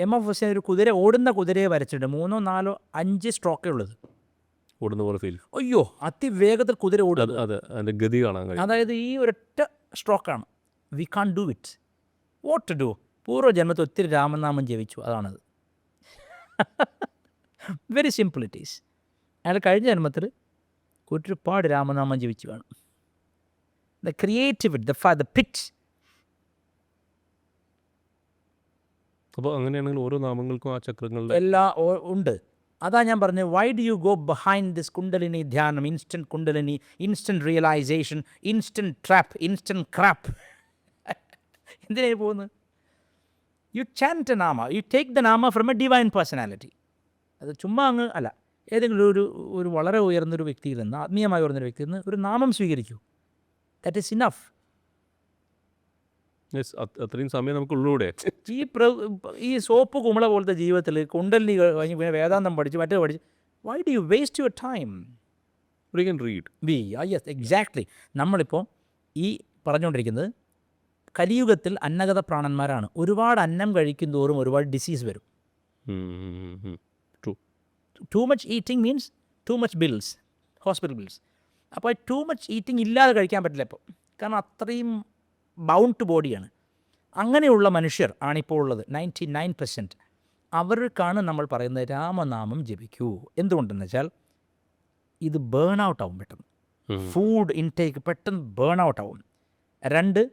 എം.എഫ്. ഹുസൈൻ ഒരു ഓടുന്ന കുതിരയെ വരച്ചിട്ടുണ്ട്, 3, 4, 5 സ്ട്രോക്കേ ഉള്ളത്. ഓടുന്ന പോലെ ഫീൽ. അയ്യോ, അതിവേഗത്തിൽ കുതിര ഓടും. ഗതി കാണാൻ. അതായത് ഈ ഒരൊറ്റ സ്ട്രോക്കാണ്. We can do it. What to do? പൂർവ്വജന്മത്തിൽ ഒത്തിരി രാമനാമം ജപിച്ചു, അതാണത്. Very simple it is. അയാൾ കഴിഞ്ഞ ജന്മത്തിൽ ഒരുപാട് രാമനാമം ജപിച്ചു വേണം. The creativity, the pitch. അപ്പോൾ അങ്ങനെയാണെങ്കിൽ ഓരോ നാമങ്ങൾക്കും ആ ചക്രങ്ങളുടെ എല്ലാം ഉണ്ട്. അതാ ഞാൻ പറഞ്ഞത്, why do you go behind this kundalini ധ്യാനം, instant kundalini, instant realization, instant trap, instant crap? എന്തിനാണ് പോകുന്നത്? You chant a nama, you take the nama from a divine personality. അത് ചുമ്മാ അങ്ങ് അല്ല, ഏതെങ്കിലും ഒരു വളരെ ഉയർന്നൊരു വ്യക്തിയിൽ നിന്ന്, ആത്മീയമായി ഉയർന്നൊരു വ്യക്തിയിൽ നിന്ന് ഒരു നാമം സ്വീകരിക്കൂ. That is enough. അത്രയും സമയം നമുക്കുള്ളൂടെ. ഈ സോപ്പ് കുമിള പോലത്തെ ജീവിതത്തിൽ കുണ്ടലിനി കഴിഞ്ഞ് പിന്നെ വേദാന്തം പഠിച്ച് മറ്റേ പഠിച്ച്, Y do U waste your time? We can read. Yes, exactly. നമ്മളിപ്പോൾ ഈ പറഞ്ഞുകൊണ്ടിരിക്കുന്നത് കലിയുഗത്തിൽ അന്നഗത പ്രാണന്മാരാണ്. ഒരുപാട് അന്നം കഴിക്കും തോറും ഒരുപാട് ഡിസീസ് വരും. True. Too much eating means too much bills, hospital bills. അപ്പോൾ ടു മച്ച് ഈറ്റിംഗ് ഇല്ലാതെ കഴിക്കാൻ പറ്റില്ല ഇപ്പോൾ, കാരണം അത്രയും ബൗണ്ട് ടു ബോഡിയാണ്. അങ്ങനെയുള്ള മനുഷ്യർ ആണിപ്പോൾ ഉള്ളത് 99%. അവർക്കാണ് നമ്മൾ പറയുന്നത് രാമനാമം ജപിക്കൂ. എന്തുകൊണ്ടെന്ന് വെച്ചാൽ ഇത് ബേൺ ഔട്ട് ആവും പെട്ടെന്ന്. ഫുഡ് ഇൻടേക്ക് പെട്ടെന്ന് ബേൺ ഔട്ട് ആവും. 2,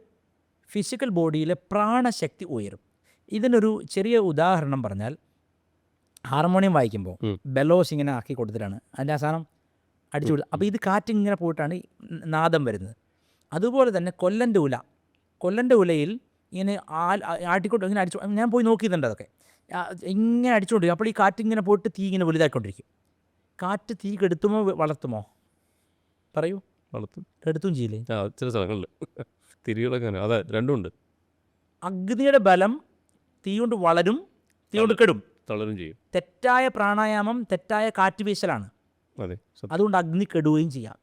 ഫിസിക്കൽ ബോഡിയിലെ പ്രാണശക്തി ഉയരും. ഇതിനൊരു ചെറിയ ഉദാഹരണം പറഞ്ഞാൽ, ഹാർമോണിയം വായിക്കുമ്പോൾ ബെലോസ് ഇങ്ങനെ ആക്കി കൊടുത്തിട്ടാണ് അതിൻ്റെ ആ സാധനം അടിച്ചു വിടുന്നത്. അപ്പോൾ ഇത് കാറ്റിങ്ങനെ പോയിട്ടാണ് ഈ നാദം വരുന്നത്. അതുപോലെ തന്നെ കൊല്ലൻ്റെ ഉലയിൽ ഇങ്ങനെ ആട്ടിക്കൊണ്ട് ഇങ്ങനെ അടിച്ചു, ഞാൻ പോയി നോക്കിയിട്ടുണ്ട് അതൊക്കെ. ഇങ്ങനെ അടിച്ചുകൊണ്ടിരിക്കും. അപ്പോൾ ഈ കാറ്റിങ്ങനെ പോയിട്ട് തീ ഇങ്ങനെ വലുതായിക്കൊണ്ടിരിക്കും. കാറ്റ് തീ കെടുത്തുമോ വളർത്തുമോ? പറയൂ. വളർത്തും, കെടുത്തും ചെയ്യില്ലേ? ചില സ്ഥലങ്ങളിൽ തിരികളൊക്കെ അതെ, രണ്ടുമുണ്ട്. അഗ്നിയുടെ ബലം തീ കൊണ്ട് വളരും, തീ കൊണ്ട് കെടും, തളരും ചെയ്യും. തെറ്റായ പ്രാണായാമം തെറ്റായ കാറ്റ് വീശലാണ്. അതെ, അതുകൊണ്ട് അഗ്നി കെടുകയും ചെയ്യാം,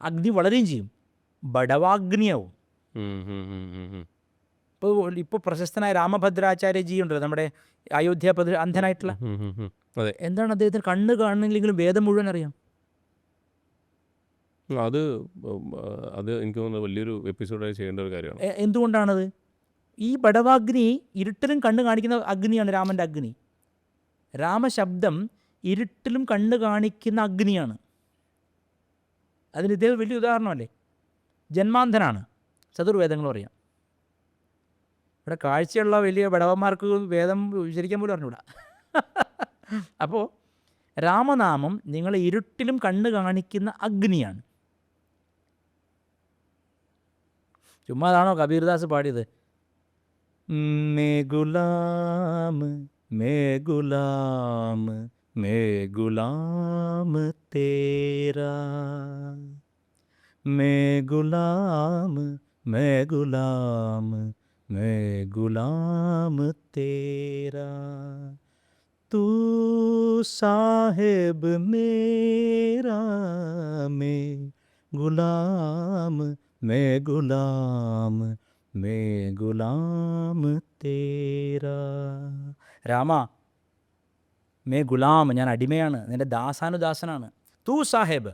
അഗ്നി വളരുകയും ചെയ്യും, ബടവാഗ്നിയാവും. ഇപ്പോൾ പ്രശസ്തനായ രാമഭദ്രാചാര്യജി ഉണ്ടല്ലോ, നമ്മുടെ അയോധ്യ അന്ധനായിട്ടുള്ള. എന്താണ് അദ്ദേഹത്തിന് കണ്ണ് കാണുന്നില്ലെങ്കിലും വേദം മുഴുവൻ അറിയാം. അത് എനിക്ക് തോന്നുന്നത് വലിയൊരു എപ്പിസോഡായി ചെയ്യേണ്ട ഒരു കാര്യമാണ്. എന്തുകൊണ്ടാണത്? ഈ ബടവാഗ്നി ഇരുട്ടിലും കണ്ണ് കാണിക്കുന്ന അഗ്നിയാണ് രാമൻ്റെ അഗ്നി. രാമശബ്ദം ഇരുട്ടിലും കണ്ണ് കാണിക്കുന്ന അഗ്നിയാണ്. അതിന് ഇദ്ദേഹം വലിയ ഉദാഹരണമല്ലേ. ജന്മാന്ധനാണ്, ചതുർവേദങ്ങളും അറിയാം. ഇവിടെ കാഴ്ചയുള്ള വലിയ ബടവന്മാർക്ക് വേദം ഉച്ചരിക്കാൻ പോലും അറിഞ്ഞൂടാ. അപ്പോൾ രാമനാമം നിങ്ങളെ ഇരുട്ടിലും കണ്ണ് കാണിക്കുന്ന അഗ്നിയാണ്. ചുമ്മാ അതാണോ കബീർദാസ് പാടിയത്? May Ghulam may Ghulam may Ghulam തേരാ, may Ghulam may Ghulam may Ghulam തേരാ, തൂ സാഹിബ് മേരാ may Ghulam may Ghulam may Ghulam തേരാ. രാമ, മേ ഗുലാം, ഞാൻ അടിമയാണ്, നിൻ്റെ ദാസാനുദാസനാണ്. തൂ സാഹിബ്,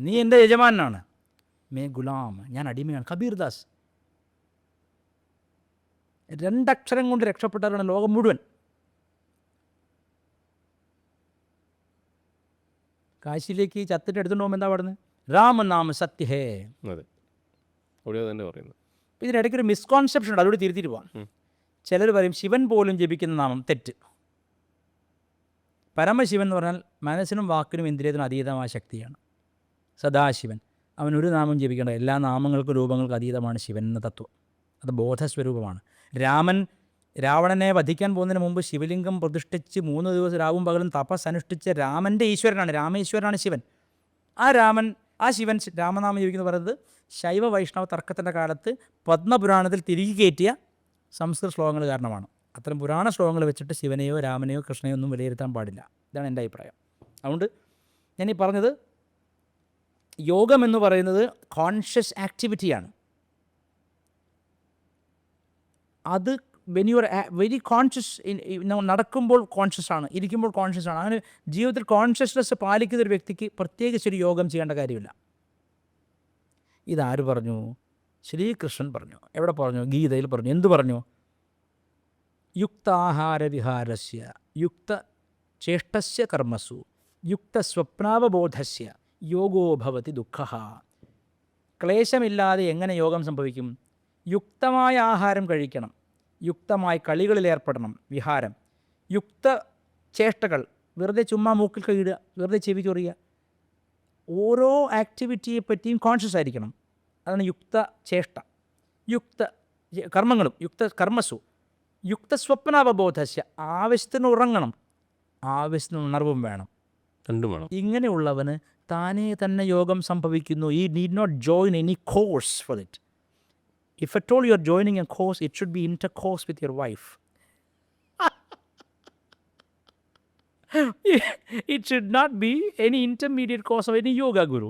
നീ എൻ്റെ യജമാനാണ്. മേ ഗുലാം, ഞാൻ അടിമയാണ്. കബീർദാസ് 2 അക്ഷരം കൊണ്ട് രക്ഷപ്പെട്ടവരാണ് ലോകം മുഴുവൻ. കാശിയിലേക്ക് ചത്തിട്ട് എടുത്തുകൊണ്ട് പോകുമ്പോൾ എന്താ പാടുന്നത്? രാമനാമ സത്യ ഹേ. അതെ, അവിടെ തന്നെ പറയുന്നത്. ഇതിനിടയ്ക്കൊരു മിസ്കോൺസെപ്ഷൻ ഉണ്ട്, അതുകൂടി തിരുത്തിയിട്ട് പോവാം. ചിലർ പറയും ശിവൻ പോലും ജപിക്കുന്ന നാമം തെറ്റ്. പരമശിവൻ എന്ന് പറഞ്ഞാൽ മനസ്സിനും വാക്കിനും ഇന്ദ്രിയത്തിനും അതീതമായ ശക്തിയാണ്. സദാശിവൻ, അവൻ ഒരു നാമം ജപിക്കേണ്ട, എല്ലാ നാമങ്ങൾക്കും രൂപങ്ങൾക്കും അതീതമാണ് ശിവൻ എന്ന തത്വം. അത് ബോധസ്വരൂപമാണ്. രാവണനെ വധിക്കാൻ പോകുന്നതിന് മുമ്പ് ശിവലിംഗം പ്രതിഷ്ഠിച്ച് 3 ദിവസം രാവും പകലും തപസ് അനുഷ്ഠിച്ച രാമൻ്റെ ഈശ്വരനാണ്, രാമേശ്വരനാണ് ശിവൻ. ആ ശിവൻ രാമനാമം ജപിക്കുന്നത് പറയുന്നത് ശൈവ വൈഷ്ണവ തർക്കത്തിൻ്റെ കാലത്ത് പത്മപുരാണത്തിൽ തിരികെ കയറ്റിയ സംസ്കൃത ശ്ലോകങ്ങൾ കാരണമാണ്. അത്തരം പുരാണ ശ്ലോകങ്ങൾ വെച്ചിട്ട് ശിവനെയോ രാമനെയോ കൃഷ്ണനെയോ ഒന്നും വിലയിരുത്താൻ പാടില്ല. ഇതാണ് എൻ്റെ അഭിപ്രായം. അതുകൊണ്ട് ഞാനീ പറഞ്ഞത്, യോഗം എന്ന് പറയുന്നത് കോൺഷ്യസ് ആക്ടിവിറ്റിയാണ്. അത് when you are very conscious, നടക്കുമ്പോൾ കോൺഷ്യസ് ആണ്, ഇരിക്കുമ്പോൾ കോൺഷ്യസ് ആണ്. അങ്ങനെ ജീവിതത്തിൽ കോൺഷ്യസ്നെസ് പാലിക്കുന്ന ഒരു വ്യക്തിക്ക് പ്രത്യേകിച്ചൊരു യോഗം ചെയ്യേണ്ട കാര്യമില്ല. ഇതാര് പറഞ്ഞു? ശ്രീകൃഷ്ണൻ പറഞ്ഞു. എവിടെ പറഞ്ഞു? ഗീതയിൽ പറഞ്ഞു. എന്തു പറഞ്ഞു? യുക്താഹാരവിഹാരസ്യ യുക്തചേഷ്ടസ്യ കർമ്മസു യുക്തസ്വപ്നാവബോധസ്യ യോഗോ ഭവതി ദുഃഖഃ. ക്ലേശമില്ലാതെ എങ്ങനെ യോഗം സംഭവിക്കും? യുക്തമായ ആഹാരം കഴിക്കണം, യുക്തമായി കളികളിൽ ഏർപ്പെടണം, വിഹാരം, ചേഷ്ടകൾ, വെറുതെ ചുമ്മാ മൂക്കിൽ കൈയിടുക, വെറുതെ ചെവി ചൊറിയുക, ഓരോ ആക്ടിവിറ്റിയെ പറ്റിയും കോൺഷ്യസ് ആയിരിക്കണം. അതാണ് യുക്ത ചേഷ്ട. യുക്ത കർമ്മങ്ങളും കർമ്മസു യുക്ത സ്വപ്നാവബോധസ്യ, ആവശ്യത്തിന് ഉറങ്ങണം, ആവശ്യത്തിന് ഉണർവും വേണം. രണ്ടും വേണം. ഇങ്ങനെയുള്ളവന് താനേ തന്നെ യോഗം സംഭവിക്കുന്നു. ഈ need not join any course for it. If at all you are joining a course, it should be inter course with your wife. It should not be any intermediate course of any yoga guru.